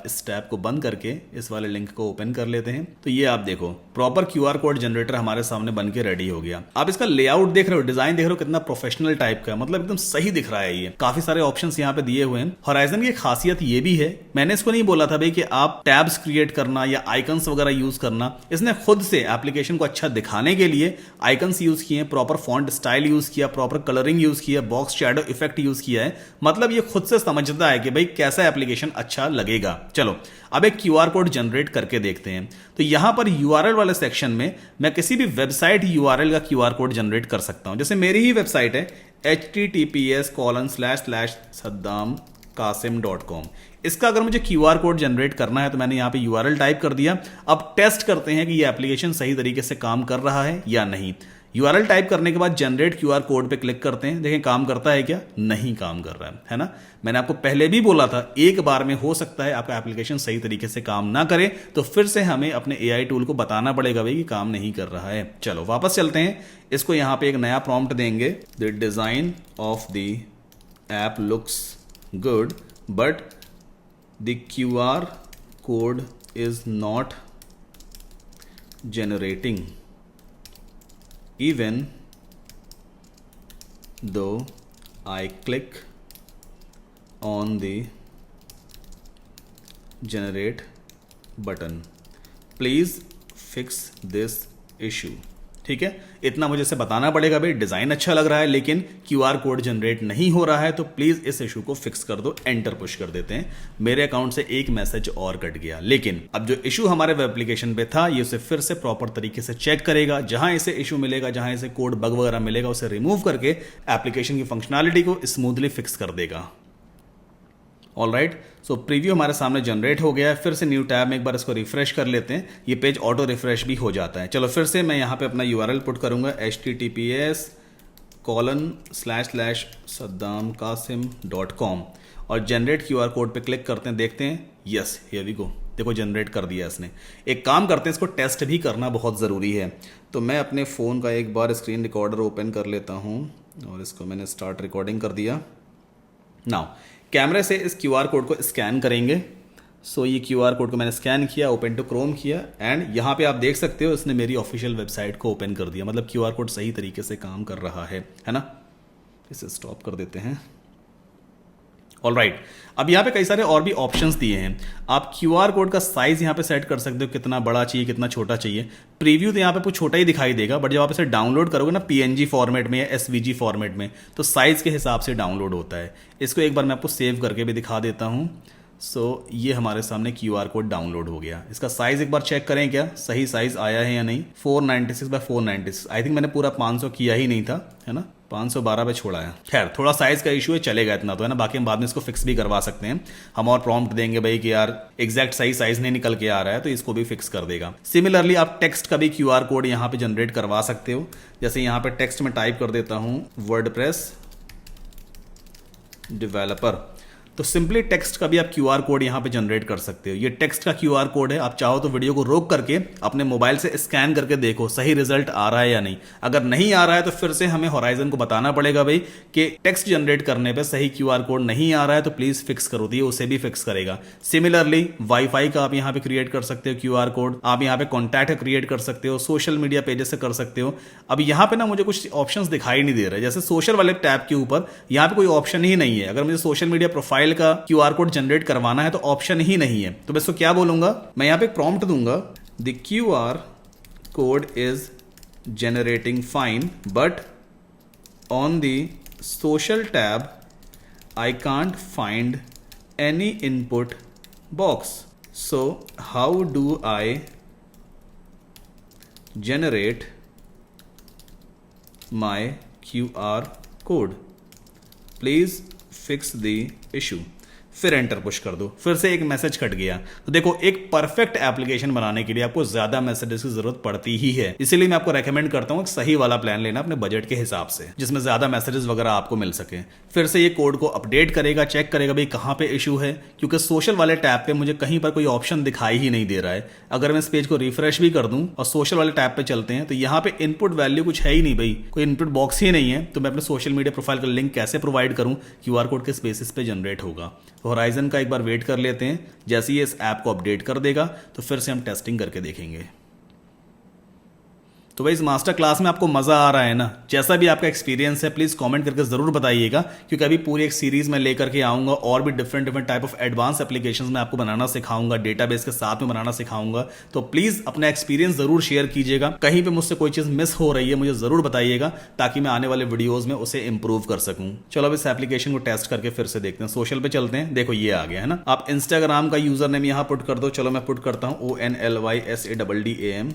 इस टैब को बंद करके इस वाले लिंक को ओपन कर लेते हैं। तो ये आप देखो प्रॉपर क्यूआर कोड जनरेटर हमारे सामने बन के रेडी हो गया। आप इसका लेआउट देख रहे हो, डिजाइन देख रहे हो, कितना प्रोफेशनल टाइप का है, मतलब एकदम सही दिख रहा है। ये काफी सारे ऑप्शंस यहाँ पे दिए हुए हैं। होराइजन की खासियत ये भी है, मैंने इसको नहीं बोला था भाई कि आप टैब्स क्रिएट करना या आइकन्स वगैरह यूज करना, इसने खुद से एप्लीकेशन को अच्छा दिखाने के लिए आइकन्स यूज किए, प्रॉपर फॉन्ट स्टाइल यूज किया, प्रॉपर कलरिंग यूज किया, बॉक्स शैडो इफेक्ट यूज किया है। मतलब ये खुद से समझता है कि भाई कैसा एप्लीकेशन अच्छा लगेगा। चलो अब एक क्यूआर कोड जनरेट करके देखते हैं। तो यहां पर यूआरएल वाले सेक्शन में मैं किसी भी वेबसाइट यूआरएल का क्यूआर कोड जनरेट कर सकता हूं। जैसे मेरी ही वेबसाइट है https://saddamkasim kasim.com। इसका अगर मुझे QR कोड जनरेट करना है तो मैंने यहाँ पे URL टाइप कर दिया। अब टेस्ट करते हैं कि ये एप्लीकेशन सही तरीके से काम कर रहा है या नहीं। URL टाइप करने के बाद जनरेट QR कोड पे क्लिक करते हैं, देखें काम करता है क्या, नहीं काम कर रहा है ना। मैंने आपको पहले भी बोला था एक बार में हो सकता है आपका एप्लीकेशन सही तरीके से काम ना करे, तो फिर से हमें अपने AI टूल को बताना पड़ेगा भाई कि काम नहीं कर रहा है। चलो वापस चलते हैं, इसको यहां पे एक नया प्रॉम्प्ट देंगे, the design of the app looks good but the QR code is not generating even though I click on the generate button, please fix this issue। ठीक है, इतना मुझे इसे बताना पड़ेगा भाई डिजाइन अच्छा लग रहा है लेकिन QR कोड जनरेट नहीं हो रहा है, तो प्लीज इस इशू को फिक्स कर दो। एंटर पुश कर देते हैं, मेरे अकाउंट से एक मैसेज और कट गया। लेकिन अब जो इशू हमारे वेब एप्लीकेशन पे था ये उसे फिर से प्रॉपर तरीके से चेक करेगा, जहां इसे इशू मिलेगा, जहां इसे कोड बग वगैरह मिलेगा उसे रिमूव करके एप्लीकेशन की फंक्शनैलिटी को स्मूथली फिक्स कर देगा। ऑल राइट, सो प्रीव्यू हमारे सामने जनरेट हो गया है। फिर से न्यू टैब में एक बार इसको रिफ्रेश कर लेते हैं, ये पेज ऑटो रिफ्रेश भी हो जाता है। चलो फिर से मैं यहाँ पे अपना URL पुट करूंगा https://saddamkasim.com और जनरेट QR कोड पे क्लिक करते हैं, देखते हैं, यस हियर वी गो, देखो जनरेट कर दिया इसने। एक काम करते हैं, इसको टेस्ट भी करना बहुत ज़रूरी है, तो मैं अपने फ़ोन का एक बार स्क्रीन रिकॉर्डर ओपन कर लेता हूँ और इसको मैंने स्टार्ट रिकॉर्डिंग कर दिया। नाउ कैमरे से इस QR कोड को स्कैन करेंगे। सो ये QR कोड को मैंने स्कैन किया, ओपन टू क्रोम किया एंड यहाँ पे आप देख सकते हो इसने मेरी ऑफिशियल वेबसाइट को ओपन कर दिया, मतलब QR कोड सही तरीके से काम कर रहा है ना। इसे स्टॉप कर देते हैं। ऑल राइट, अब यहाँ पे कई सारे और भी ऑप्शंस दिए हैं। आप QR कोड का साइज यहाँ पे सेट कर सकते हो, कितना बड़ा चाहिए कितना छोटा चाहिए। प्रीव्यू तो यहाँ पे कुछ छोटा ही दिखाई देगा, बट जब आप इसे डाउनलोड करोगे ना PNG फॉर्मेट में या SVG फॉर्मेट में, तो साइज के हिसाब से डाउनलोड होता है। इसको एक बार मैं आपको सेव करके भी दिखा देता हूँ। सो ये हमारे सामने QR कोड डाउनलोड हो गया। इसका साइज एक बार चेक करें क्या सही साइज आया है या नहीं। 496 बाय 496, आई थिंक मैंने पूरा 500 किया ही नहीं था, है ना, 512 पे छोड़ा है। खैर थोड़ा साइज का इशू है, चलेगा इतना तो, है ना, बाकी हम बाद में इसको फिक्स भी करवा सकते हैं। हम और प्रॉम्प्ट देंगे भाई कि यार एग्जैक्ट सही साइज नहीं निकल के आ रहा है, तो इसको भी फिक्स कर देगा। सिमिलरली आप टेक्स्ट का भी QR कोड यहाँ पे जनरेट करवा सकते हो। जैसे यहाँ पे टेक्स्ट में टाइप कर देता हूँ वर्डप्रेस डेवलपर, तो सिंपली टेक्स्ट का भी आप QR कोड यहाँ पे जनरेट कर सकते हो। ये टेक्स्ट का QR कोड है, आप चाहो तो वीडियो को रोक करके अपने मोबाइल से स्कैन करके देखो सही रिजल्ट आ रहा है या नहीं। अगर नहीं आ रहा है तो फिर से हमें होराइजन को बताना पड़ेगा भाई कि टेक्स्ट जनरेट करने पे सही QR कोड नहीं आ रहा है, तो प्लीज फिक्स करो, दिए उसे भी फिक्स करेगा। सिमिलरली वाईफाई का आप यहाँ पे क्रिएट कर सकते हो QR कोड, आप यहाँ पे कॉन्टैक्ट क्रिएट कर सकते हो, सोशल मीडिया पेजेस से कर सकते हो। अब यहाँ पे ना मुझे कुछ ऑप्शंस दिखाई नहीं दे रहे, जैसे सोशल वाले टैब के ऊपर यहाँ पे कोई ऑप्शन ही नहीं है। अगर मुझे सोशल मीडिया प्रोफाइल का QR कोड जनरेट करवाना है तो ऑप्शन ही नहीं है, तो मैं इसको क्या बोलूंगा, मैं यहां पे प्रॉम्प्ट दूंगा, the QR code is generating fine but on the social tab I can't find any input box, so how do I generate my QR code, please fix the issue। फिर एंटर पुश कर दो, फिर से एक मैसेज कट गया। तो देखो एक परफेक्ट एप्लीकेशन बनाने के लिए आपको ज्यादा मैसेजेस की जरूरत पड़ती ही है, इसीलिए मैं आपको रेकमेंड करता हूं सही वाला प्लान लेना अपने बजट के हिसाब से, जिसमें ज्यादा मैसेजेस वगैरह आपको मिल सके। फिर से ये कोड को अपडेट करेगा, चेक करेगा भाई कहां पे इशू है, क्योंकि सोशल वाले टैब पे मुझे कहीं पर कोई ऑप्शन दिखाई ही नहीं दे रहा है। अगर मैं इस पेज को रिफ्रेश भी कर दूं और सोशल वाले टैब पे चलते हैं तो यहाँ पे इनपुट वैल्यू कुछ है ही नहीं भाई, कोई इनपुट बॉक्स ही नहीं है, तो मैं अपने सोशल मीडिया प्रोफाइल का लिंक कैसे प्रोवाइड करूं, QR कोड किस बेसिस पे जनरेट होगा। होराइजन का एक बार वेट कर लेते हैं, जैसे ही इस ऐप को अपडेट कर देगा तो फिर से हम टेस्टिंग करके देखेंगे। तो भाई इस मास्टर क्लास में आपको मजा आ रहा है ना? जैसा भी आपका एक्सपीरियंस है प्लीज कमेंट करके जरूर बताइएगा, क्योंकि अभी पूरी एक सीरीज में लेकर के आऊंगा और भी different type of advance applications में आपको बनाना सिखाऊंगा, डेटाबेस के साथ में बनाना सिखाऊंगा। तो प्लीज अपना एक्सपीरियंस जरूर शेयर कीजिएगा, कहीं पे मुझसे कोई चीज मिस हो रही है मुझे जरूर बताइएगा, ताकि मैं आने वाले वीडियोज में उसे इंप्रूव कर सकूं। चलो अब इस एप्लीकेशन को टेस्ट करके फिर से देखते हैं। सोशल पे चलते हैं, देखो ये आ गया है ना। आप इंस्टाग्राम का यूजर नेम यहाँ पुट कर दो, चलो मैं पुट करता हूँ ONLYSADDAM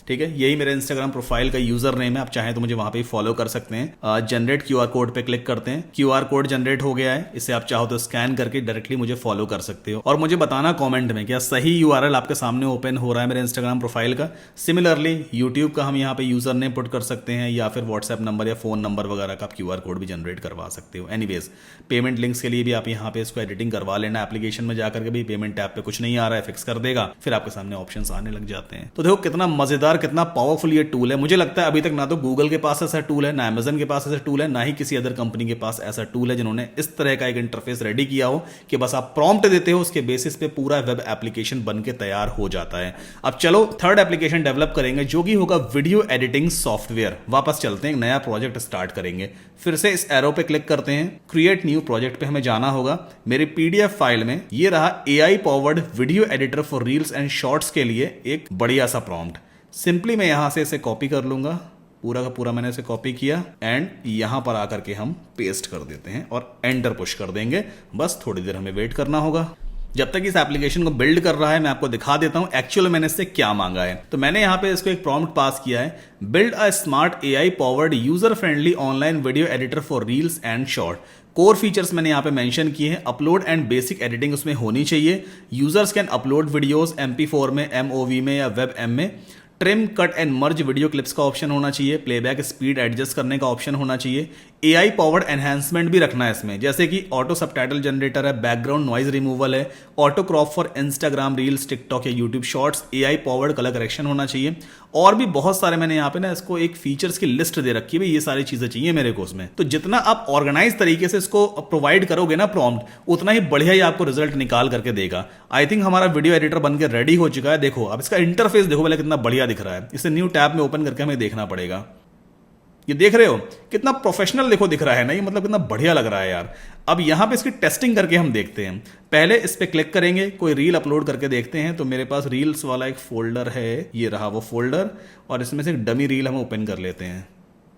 ठीक है, यही मेरे इंस्टाग्राम प्रोफाइल का यूजर नेम है, आप चाहें तो मुझे वहां पे फॉलो कर सकते हैं। जनरेट क्यूआर कोड पे क्लिक करते हैं, क्यूआर कोड जनरेट हो गया है, इसे आप चाहो तो स्कैन करके डायरेक्टली मुझे फॉलो कर सकते हो और मुझे बताना कमेंट में क्या सही यूआरएल आपके सामने ओपन हो रहा है मेरे इंस्टाग्राम प्रोफाइल का। सिमिलरली यूट्यूब का हम यहाँ पे यूजर नेम पुट कर सकते हैं या फिर व्हाट्सएप नंबर या फोन नंबर वगैरह का आप क्यूआर कोड भी जनरेट करवा सकते हो। एनीवेज, पेमेंट लिंक्स के लिए भी आप यहाँ पे इसको एडिटिंग करवा लेना, एप्लीकेशन में जाकर के भी पेमेंट टैब पे कुछ नहीं आ रहा है फिक्स कर देगा, फिर आपके सामने ऑप्शंस आने लग जाते हैं। तो देखो कितना मजेदार, कितना पावरफुल ये टूल है। मुझे लगता है अभी तक ना तो गूगल के पास ऐसा टूल है, ना अमेजन के पास ऐसा टूल है, ना ही किसी अदर कंपनी के पास ऐसा टूल है जिन्होंने इस तरह का एक इंटरफेस रेडी किया हो कि बस आप प्रॉम्प्ट देते हो, उसके बेसिस पे पूरा वेब एप्लीकेशन बन के तैयार हो जाता है। अब चलो थर्ड एप्लीकेशन डेवलप करेंगे जो कि होगा वीडियो एडिटिंग सॉफ्टवेयर। वापस चलते हैं, एक नया प्रोजेक्ट स्टार्ट करेंगे। फिर से इस एरो पे क्लिक करते हैं, क्रिएट न्यू प्रोजेक्ट पे हमें जाना होगा। मेरी पीडीएफ फाइल में ये रहा AI powered video editor for reels and shorts के लिए एक बढ़िया सा प्रॉम्प्ट। सिंपली मैं यहां से इसे कॉपी कर लूंगा, पूरा का पूरा मैंने इसे कॉपी किया एंड यहां पर आकर के हम पेस्ट कर देते हैं और एंटर पुश कर देंगे। बस थोड़ी देर हमें वेट करना होगा। जब तक इस एप्लीकेशन को बिल्ड कर रहा है मैं आपको दिखा देता हूं एक्चुअल मैंने इससे क्या मांगा है। तो मैंने यहां पे इसको एक प्रॉम्प्ट पास किया है, build a smart AI powered user friendly online video editor for reels and short. Core features मैंने यहाँ पे मेंशन किए हैं, अपलोड एंड बेसिक एडिटिंग उसमें होनी चाहिए। Users can upload videos MP4 में, MOV में या WebM में। Trim, cut and merge video clips का ऑप्शन होना चाहिए। प्लेबैक स्पीड एडजस्ट करने का ऑप्शन होना चाहिए। एआई पावर्ड एनहांसमेंट भी रखना है इसमें, जैसे कि ऑटो सबटाइटल जनरेटर है, बैकग्राउंड नॉइज रिमूवल है, auto crop for Instagram reels, TikTok या YouTube shorts, AI powered colour correction होना चाहिए और भी बहुत सारे। मैंने यहाँ पे ना इसको एक फीचर्स की लिस्ट दे रखी है, भाई ये सारी चीजें चाहिए मेरे को उसमें। तो जितना आप ऑर्गेनाइज तरीके से इसको प्रोवाइड करोगे ना प्रॉम्प्ट, उतना ही बढ़िया ही आपको रिजल्ट निकाल करके देगा। आई थिंक हमारा वीडियो एडिटर बनकर रेडी हो चुका है। देखो अब इसका इंटरफेस देखो पहले कितना बढ़िया दिख रहा है। इसे न्यू टैब में ओपन करके हमें देखना पड़ेगा। ये देख रहे हो कितना प्रोफेशनल देखो दिख रहा है ना, ये मतलब कितना बढ़िया लग रहा है यार। अब यहां पे इसकी टेस्टिंग करके हम देखते हैं। पहले इस पे क्लिक करेंगे, कोई रील अपलोड करके देखते हैं। तो मेरे पास रील्स वाला एक फोल्डर है, ये रहा वो फोल्डर, और इसमें से एक डमी रील हम ओपन कर लेते हैं।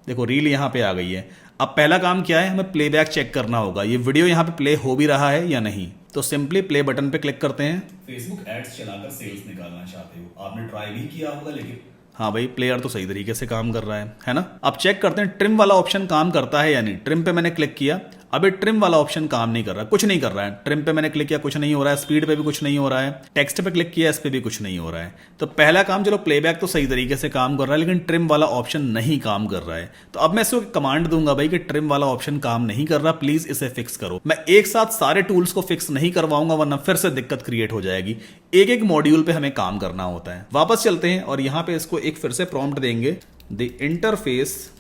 देखो रील यहां पे आ गई है। अब पहला काम क्या है, हमें प्लेबैक चेक करना होगा, ये वीडियो यहां पे प्ले हो भी रहा है या नहीं। तो सिंपली प्ले बटन पे क्लिक करते हैं। फेसबुक एड्स चलाकर सेल्स निकालना चाहते हो, आपने ट्राई भी किया होगा, लेकिन हाँ भाई प्लेयर तो सही तरीके से काम कर रहा है ना। अब चेक करते हैं ट्रिम वाला ऑप्शन काम करता है या नहीं। ट्रिम पे मैंने क्लिक किया, अभी ट्रिम वाला ऑप्शन काम नहीं कर रहा, कुछ नहीं कर रहा है। ट्रिम पे मैंने क्लिक किया, कुछ नहीं हो रहा है। स्पीड पे भी कुछ नहीं हो रहा है। टेक्स्ट पे क्लिक किया, इस पे भी कुछ नहीं हो रहा है। तो पहला काम, चलो प्लेबैक तो सही तरीके से काम कर रहा है, लेकिन ट्रिम वाला ऑप्शन नहीं काम कर रहा है। तो अब मैं इसको कमांड दूंगा भाई कि ट्रिम वाला ऑप्शन काम नहीं कर रहा, प्लीज इसे फिक्स करो। मैं एक साथ सारे टूल्स को फिक्स नहीं करवाऊंगा वरना फिर से दिक्कत क्रिएट हो जाएगी। एक एक मॉड्यूल पे हमें काम करना होता है। वापस चलते हैं और यहां पे इसको एक फिर से प्रॉम्प्ट देंगे, the interface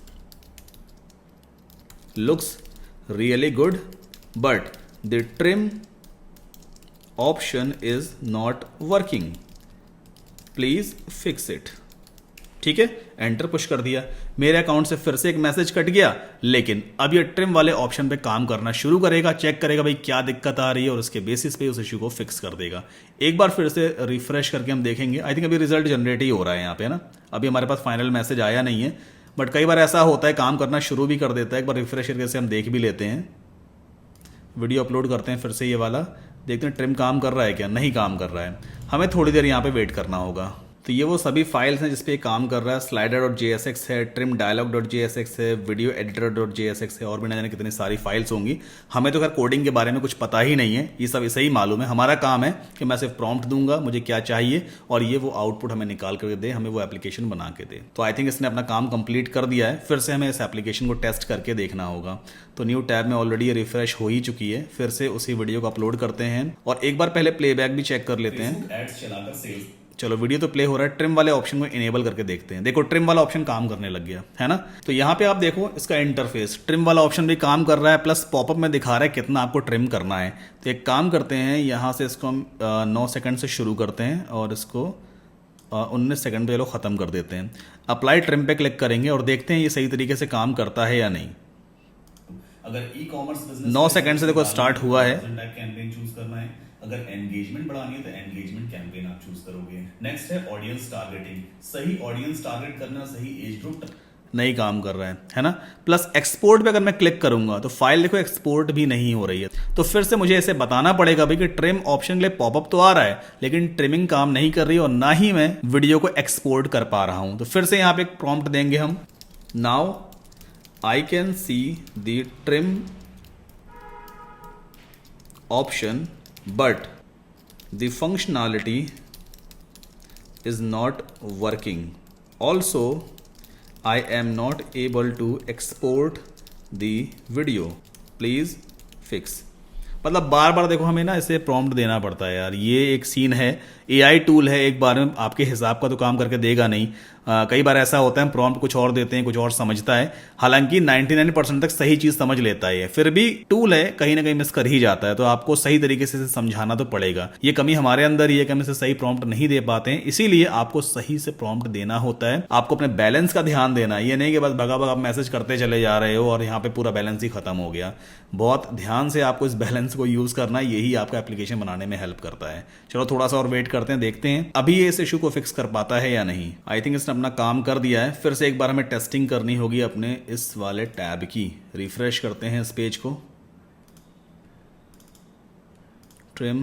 looks really good but the trim option is not working, please fix it. ठीक है, एंटर पुश कर दिया। मेरे अकाउंट से फिर से एक मैसेज कट गया, लेकिन अब ये ट्रिम वाले ऑप्शन पे काम करना शुरू करेगा, चेक करेगा भाई क्या दिक्कत आ रही है और उसके बेसिस पे उस इश्यू को फिक्स कर देगा। एक बार फिर से रिफ्रेश करके हम देखेंगे। आई थिंक अभी रिजल्ट जनरेट ही हो रहा है यहाँ पे ना, अभी हमारे पास फाइनल मैसेज आया नहीं है, बट कई बार ऐसा होता है काम करना शुरू भी कर देता है। एक बार रिफ्रेश करके से हम देख भी लेते हैं। वीडियो अपलोड करते हैं फिर से, ये वाला देखते हैं ट्रिम काम कर रहा है क्या, नहीं काम कर रहा है। हमें थोड़ी देर यहाँ पे वेट करना होगा। तो ये वो सभी फाइल्स हैं जिसपे काम कर रहा है। slider.jsx है, trimdialog.jsx है, वीडियो editor.jsx है और भी ना जाने कितनी सारी फाइल्स होंगी। हमें तो खैर कोडिंग के बारे में कुछ पता ही नहीं है, ये सब इसे ही मालूम है। हमारा काम है कि मैं सिर्फ प्रॉम्प्ट दूंगा मुझे क्या चाहिए और ये वो आउटपुट हमें निकाल करके दे, हमें वो एप्लीकेशन बना के दे। तो आई थिंक इसने अपना काम कंप्लीट कर दिया है। फिर से हमें इस एप्लीकेशन को टेस्ट करके देखना होगा। तो न्यू टैब में ऑलरेडी रिफ्रेश हो ही चुकी है। फिर से उसी वीडियो को अपलोड करते हैं और एक बार पहले प्लेबैक भी चेक कर लेते हैं। एड्स चलाकर सेल्स। चलो वीडियो तो प्ले हो रहा है, ट्रिम वाले ऑप्शन को इनेबल करके देखते हैं। देखो ट्रिम वाला ऑप्शन काम करने लग गया है ना। तो यहाँ पे आप देखो इसका इंटरफेस, ट्रिम वाला ऑप्शन भी काम कर रहा है, प्लस पॉपअप में दिखा रहा है कितना आपको ट्रिम करना है। तो एक काम करते हैं, यहाँ से इसको हम 9 सेकंड से शुरू करते हैं और इसको 19 सेकंड पे चलो खत्म कर देते हैं। अप्लाई ट्रिम पे क्लिक करेंगे और देखते हैं ये सही तरीके से काम करता है या नहीं। अगर ई कॉमर्स बिजनेस 9 सेकंड से देखो स्टार्ट हुआ है। कैंपेन चूज करना है, अगर एंगेजमेंट बढ़ानी है तो एंगेजमेंट कैंपेन आप चूज करोगे। नेक्स्ट है ऑडियंस टारगेटिंग, सही ऑडियंस टारगेट करना, सही एज ग्रुप। नहीं काम कर रहा है ना। प्लस एक्सपोर्ट पे अगर मैं क्लिक करूंगा तो फाइल देखो एक्सपोर्ट भी नहीं हो रही है। तो फिर से मुझे ऐसे बताना पड़ेगा भाई कि ट्रिम ऑप्शन के लिए पॉपअप तो आ रहा है लेकिन ट्रिमिंग काम नहीं कर रही और ना ही मैं वीडियो को एक्सपोर्ट कर पा रहा हूं। तो फिर से यहां पे एक प्रॉम्प्ट देंगे हम, now I can see the trim option but the functionality is not working. Also, I am not able to export the video. Please fix. मतलब बार बार देखो हमें ना इसे प्रॉम्प्ट देना पड़ता है यार। ये एक सीन है, AI टूल है, एक बार में आपके हिसाब का तो काम करके देगा नहीं। कई बार ऐसा होता है प्रॉम्प्ट कुछ और देते हैं, कुछ और समझता है। हालांकि 99% तक सही चीज समझ लेता है, फिर भी टूल है, कहीं ना कहीं मिस कर ही जाता है। तो आपको सही तरीके से समझाना तो पड़ेगा। ये कमी हमारे अंदर ही है कि हम इसे सही प्रॉम्प्ट नहीं दे पाते हैं, इसीलिए आपको सही से प्रॉम्प्ट देना होता है। आपको अपने बैलेंस का ध्यान देना है, ये नहीं कि बस भगा भगा आप मैसेज करते चले जा रहे हो और यहाँ पे पूरा बैलेंस ही खत्म हो गया। बहुत ध्यान से आपको इस बैलेंस को यूज करना है, यही आपका एप्लीकेशन बनाने में हेल्प करता है। चलो थोड़ा सा और वेट करते हैं, देखते हैं अभी ये इस इशू को फिक्स कर पाता है या नहीं। आई थिंक इसने अपना काम कर दिया है। फिर से एक बार हमें टेस्टिंग करनी होगी अपने इस वाले टैब की। रिफ्रेश करते हैं इस पेज को, trim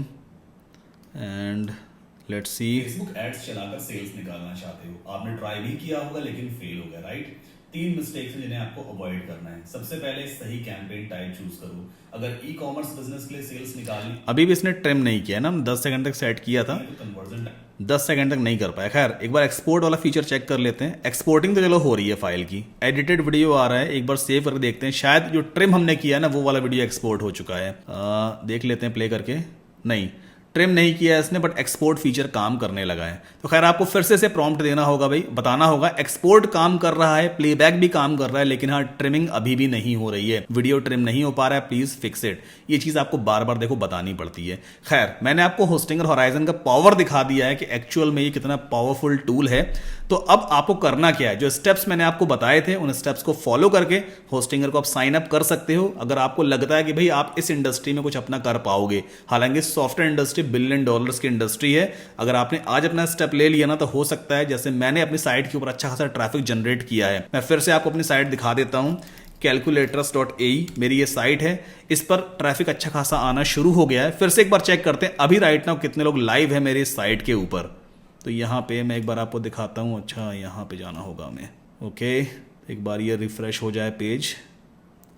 and let's see. Facebook ads चलाकर सेल्स निकालना चाहते हो, आपने ट्राई भी किया होगा लेकिन फेल हो गया, राइट। 3 मिस्टेक्स हैं जिन्हें आपको अवॉइड करना है। सबसे पहले सही कैंपेन टाइप चूज करो। अगर ई कॉमर्स बिजनेस के लिए सेल्स निकालनी, अभी भी इसने ट्रिम नहीं किया ना, 10 सेकंड तक सेट किया था, तो कन्वर्जन 10 सेकंड तक नहीं कर पाया। खैर एक बार एक्सपोर्ट वाला फीचर चेक कर लेते हैं। एक्सपोर्टिंग तो चलो हो रही है फाइल की, एडिटेड वीडियो आ रहा है, एक बार सेव करके देखते हैं। शायद जो ट्रिम हमने किया है ना वो वाला वीडियो एक्सपोर्ट हो चुका है। देख लेते हैं प्ले करके। नहीं, ट्रिम नहीं किया है इसने, बट एक्सपोर्ट फीचर काम करने लगा है। तो खैर आपको फिर से प्रॉम्प्ट देना होगा भाई, बताना होगा एक्सपोर्ट काम कर रहा है, प्लेबैक भी काम कर रहा है, लेकिन हाँ ट्रिमिंग अभी भी नहीं हो रही है, वीडियो ट्रिम नहीं हो पा रहा है, प्लीज फिक्स इट। ये चीज आपको बार बार देखो बतानी पड़ती है। खैर मैंने आपको होस्टिंगर होराइजन का पावर दिखा दिया है कि एक्चुअल में ये कितना पावरफुल टूल है। तो अब आपको करना क्या है, जो स्टेप्स मैंने आपको बताए थे उन स्टेप्स को फॉलो करके होस्टिंगर को आप साइन अप कर सकते हो। अगर आपको लगता है कि भाई आप इस इंडस्ट्री में कुछ अपना कर पाओगे, हालांकि सॉफ्टवेयर इंडस्ट्री $1 बिलियन की इंडस्ट्री है। अगर आपने आज अपना स्टेप ले लिया ना तो हो सकता है जैसे मैंने अपनी साइट के ऊपर अच्छा खासा ट्रैफिक जनरेट किया है। मैं फिर से आपको अपनी साइट दिखा देता हूं, calculators.ae मेरी ये साइट है, इस पर ट्रैफिक अच्छा खासा आना शुरू हो गया है। फिर से एक बार चेक करते हैं अभी राइट नाउ कितने लोग लाइव है मेरी साइट के ऊपर। तो यहाँ पे मैं एक बार आपको दिखाता हूँ। अच्छा यहाँ पे जाना होगा हमें, ओके एक बार ये रिफ्रेश हो जाए पेज।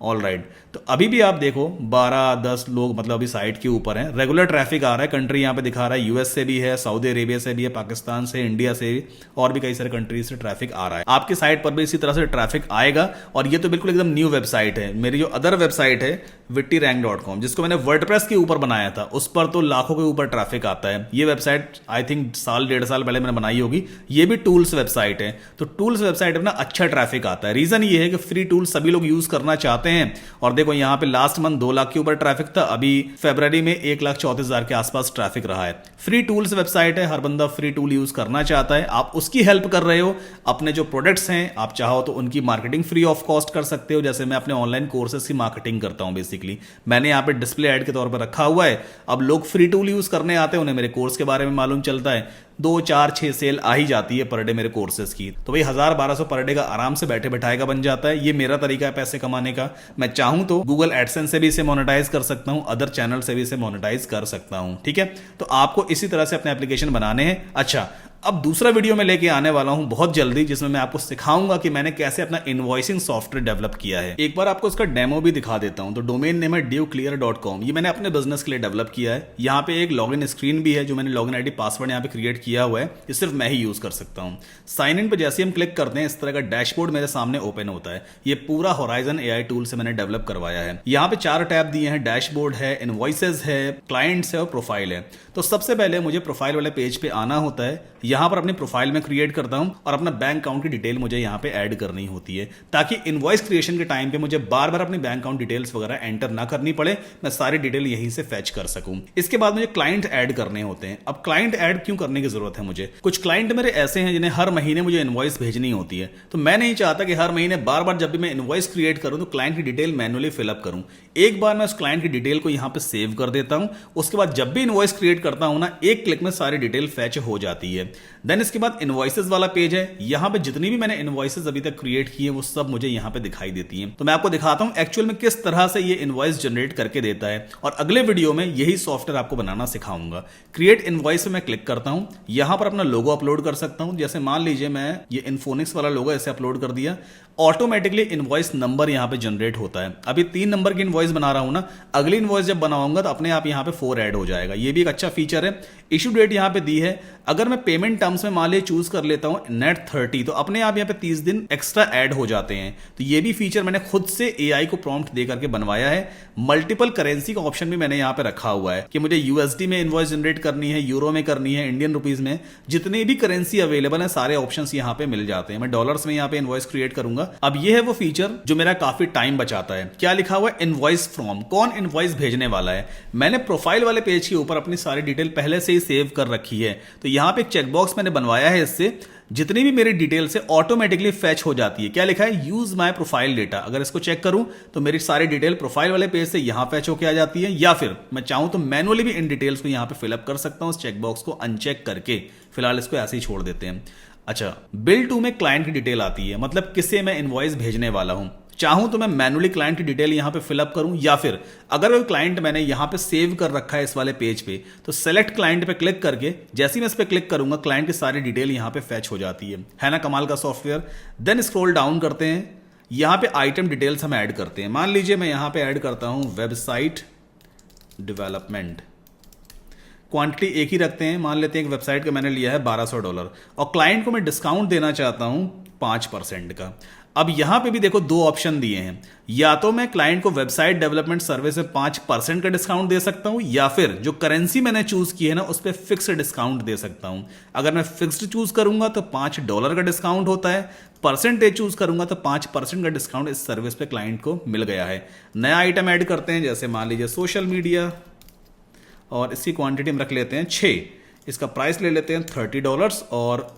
ऑल राइट, तो अभी भी आप देखो 12-10 लोग मतलब अभी साइट के ऊपर हैं, रेगुलर ट्रैफिक आ रहा है। कंट्री यहाँ पे दिखा रहा है यूएस से भी है, सऊदी अरेबिया से भी है, पाकिस्तान से, इंडिया से भी, और भी कई सारे कंट्रीज से ट्रैफिक आ रहा है। आपकी साइट पर भी इसी तरह से ट्रैफिक आएगा। और ये तो बिल्कुल एकदम न्यू वेबसाइट है। मेरी जो अदर वेबसाइट है wittyrank.com, जिसको मैंने वर्डप्रेस के ऊपर बनाया था, उस पर तो लाखों के ऊपर ट्रैफिक आता है। ये वेबसाइट आई थिंक 1.5 साल पहले मैंने बनाई होगी। ये भी टूल्स वेबसाइट है। तो टूल्स वेबसाइट पर ना अच्छा ट्रैफिक आता है। रीजन ये है कि फ्री टूल्स सभी लोग यूज करना चाहते हैं। और देखो यहाँ पे लास्ट मंथ 2 लाख के ऊपर ट्रैफिक था, अभी फरवरी में 1,34,000 के आसपास ट्रैफिक रहा है। फ्री टूल्स वेबसाइट है, हर बंदा फ्री टूल यूज करना चाहता है। आप उसकी हेल्प कर रहे हो। अपने जो प्रोडक्ट्स हैं आप चाहो तो उनकी मार्केटिंग फ्री ऑफ कॉस्ट कर सकते हो। जैसे मैं अपने ऑनलाइन कोर्सेज की मार्केटिंग करता हूं बेसिकली, मैंने यहाँ पे डिस्प्ले ऐड के तौर पर रखा हुआ है। अब लोग फ्री टूल यूज करने आते हैं, उन्हें मेरे कोर्स के बारे में मालूम चलता है, 2, 4, 6 सेल आ ही जाती है पर डे मेरे कोर्सेज की। तो भाई 1,000-1,200 पर डे का आराम से बैठे बैठाए का बन जाता है। ये मेरा तरीका है पैसे कमाने का। मैं चाहूं तो गूगल एडसेंस से भी इसे मोनेटाइज कर सकता हूं, अदर चैनल से भी इसे मोनेटाइज कर सकता हूं। ठीक है, तो आपको इसी तरह से अपने एप्लीकेशन बनाने हैं। अच्छा, अब दूसरा वीडियो में लेके आने वाला हूं बहुत जल्दी, जिसमें मैं आपको सिखाऊंगा कि मैंने कैसे अपना इनवॉइसिंग सॉफ्टवेयर डेवलप किया है। एक बार आपको इसका डेमो भी दिखा देता हूं। तो डोमेन नेम है dewclear.com, ये मैंने अपने बिजनेस के लिए डेवलप किया है। यहाँ पे एक लॉगिन स्क्रीन भी है, जो मैंने लॉगिन आईडी पासवर्ड यहाँ पे क्रिएट किया हुआ है। ये सिर्फ मैं ही यूज कर सकता हूँ। साइन इन पे जैसे हम क्लिक करते हैं, इस तरह का डैशबोर्ड मेरे सामने ओपन होता है। ये पूरा होराइजन AI टूल से मैंने डेवलप करवाया है। यहाँ पे 4 टैब दिए हैं, डैशबोर्ड है, इनवॉइसेज है, क्लाइंट्स है और प्रोफाइल है। तो सबसे पहले मुझे प्रोफाइल वाले पेज पे आना होता है। यहाँ पर अपनी प्रोफाइल में क्रिएट करता हूं और अपना बैंक अकाउंट की डिटेल मुझे यहां पे ऐड करनी होती है, ताकि इनवॉइस क्रिएशन के टाइम पे मुझे बार बार अपनी बैंक अकाउंट डिटेल्स वगैरह एंटर ना करनी पड़े, मैं सारी डिटेल यहीं से फैच कर सकूं। इसके बाद मुझे क्लाइंट ऐड करने होते हैं। अब क्लाइंट ऐड क्यों करने की जरूरत है मुझे? कुछ क्लाइंट मेरे ऐसे हैं जिन्हें हर महीने मुझे इनवॉइस भेजनी होती है। तो मैं नहीं चाहता कि हर महीने बार बार जब भी मैं इनवॉइस क्रिएट करूं तो क्लाइंट की डिटेल मैन्युअली फिलअप करूं। एक बार मैं उस क्लाइंट की डिटेल को यहां पे सेव कर देता हूं। उसके बाद जब भी इनवॉइस क्रिएट करता हूं ना, एक क्लिक में सारी डिटेल फैच हो जाती है। देन इसके बाद इनवॉइसेस वाला पेज है। यहाँ पे जितनी भी मैंने इनवॉइसेस अभी तक क्रिएट की है वो सब मुझे यहाँ पे दिखाई देती हैं। तो मैं आपको दिखाता हूँ एक्चुअल में किस तरह से ये इनवॉइस जनरेट करके देता है, और अगले वीडियो में यही सॉफ्टवेयर आपको बनाना सिखाऊंगा। क्रिएट इनवॉइस पे मैं क्लिक करता हूँ, यहाँ पर अपना लोगो अपलोड कर सकता हूँ। जैसे मान लीजिए मैं ये इन्फोनिक्स वाला लोगो ऐसे अपलोड कर दिया, ऑटोमेटिकली इनवॉइस नंबर यहाँ पे जनरेट होता है। अभी 3 नंबर की इनवॉइस बना रहा हूं ना, अगली इनवॉइस जब बनाऊंगा तो अपने आप यहाँ पे 4 ऐड हो जाएगा। ये भी एक अच्छा फीचर है। इशू डेट यहाँ पे दी है। अगर मैं पेमेंट टर्म्स में मान लीजिए चूज कर लेता हूं नेट 30, तो अपने आप यहाँ पे 30 दिन एक्स्ट्रा ऐड हो जाते हैं। तो ये भी फीचर मैंने खुद से एआई को प्रॉम्प्ट दे करके बनवाया है। मल्टीपल करेंसी का ऑप्शन भी मैंने यहाँ पे रखा हुआ है कि मुझे यूएसडी में इनवॉइस जनरेट करनी है, यूरो में करनी है, इंडियन रुपीज में, जितने भी करेंसी अवेलेबल है सारे ऑप्शंस यहाँ पे मिल जाते हैं। मैं डॉलर्स में यहाँ पे इनवॉइस क्रिएट करूंगा। अब ये है वो फीचर जो मेरा काफी टाइम बचाता है। क्या लिखा हुआ है? इनवॉइस फ्रॉम, कौन इनवॉइस भेजने वाला है। मैंने प्रोफाइल वाले पेज के ऊपर अपनी सारी डिटेल पहले से ही सेव कर रखी है, तो यहां पे एक चेकबॉक्स मैंने बनवाया है। इससे जितनी भी मेरी डिटेल्स है ऑटोमेटिकली फैच हो जाती है। क्या लिखा है? Use my profile data. अगर इसको चेक करूं तो मेरी सारी डिटेल प्रोफाइल वाले पेज से यहां फैच होकर आ जाती है, या फिर मैं चाहूं तो मैनुअली भी इन डिटेल्स को यहां पे फिलअप कर सकता हूं इस चेकबॉक्स को अनचेक करके। फिलहाल इसको ऐसे ही छोड़ देते हैं। अच्छा, बिल टू में क्लाइंट की डिटेल आती है, मतलब किसे मैं इनवॉइस भेजने वाला हूं। चाहूं तो मैं मैनुअली क्लाइंट की डिटेल यहां पे फिलअप करूं, या फिर अगर कोई क्लाइंट मैंने यहां पे सेव कर रखा है इस वाले पेज पे, तो सेलेक्ट क्लाइंट पे क्लिक करके जैसे ही मैं इस पे क्लिक करूंगा क्लाइंट की सारी डिटेल यहां पे फैच हो जाती है ना? कमाल का सॉफ्टवेयर। देन स्क्रॉल डाउन करते हैं, यहां पे आइटम डिटेल्स हम ऐड करते हैं। मान लीजिए मैं यहां पे ऐड करता हूं वेबसाइट डेवलपमेंट। क्वांटिटी एक ही रखते हैं, मान लेते हैं कि वेबसाइट का मैंने लिया है $1200 और क्लाइंट को मैं डिस्काउंट देना चाहता हूं 5% का। अब यहां पे भी देखो 2 ऑप्शन दिए हैं, या तो मैं क्लाइंट को वेबसाइट डेवलपमेंट सर्विस में 5% का डिस्काउंट दे सकता हूं, या फिर जो करेंसी मैंने चूज की है ना उस पर फिक्स्ड डिस्काउंट दे सकता हूं। अगर मैं फिक्स्ड चूज करूंगा तो $5 का डिस्काउंट होता है, परसेंटेज चूज करूंगा तो 5% का डिस्काउंट इस सर्विस पे क्लाइंट को मिल गया है। नया आइटम ऐड करते हैं, जैसे मान लीजिए सोशल मीडिया, और इसकी क्वांटिटी हम रख लेते हैं 6। इसका प्राइस ले लेते हैं $30 और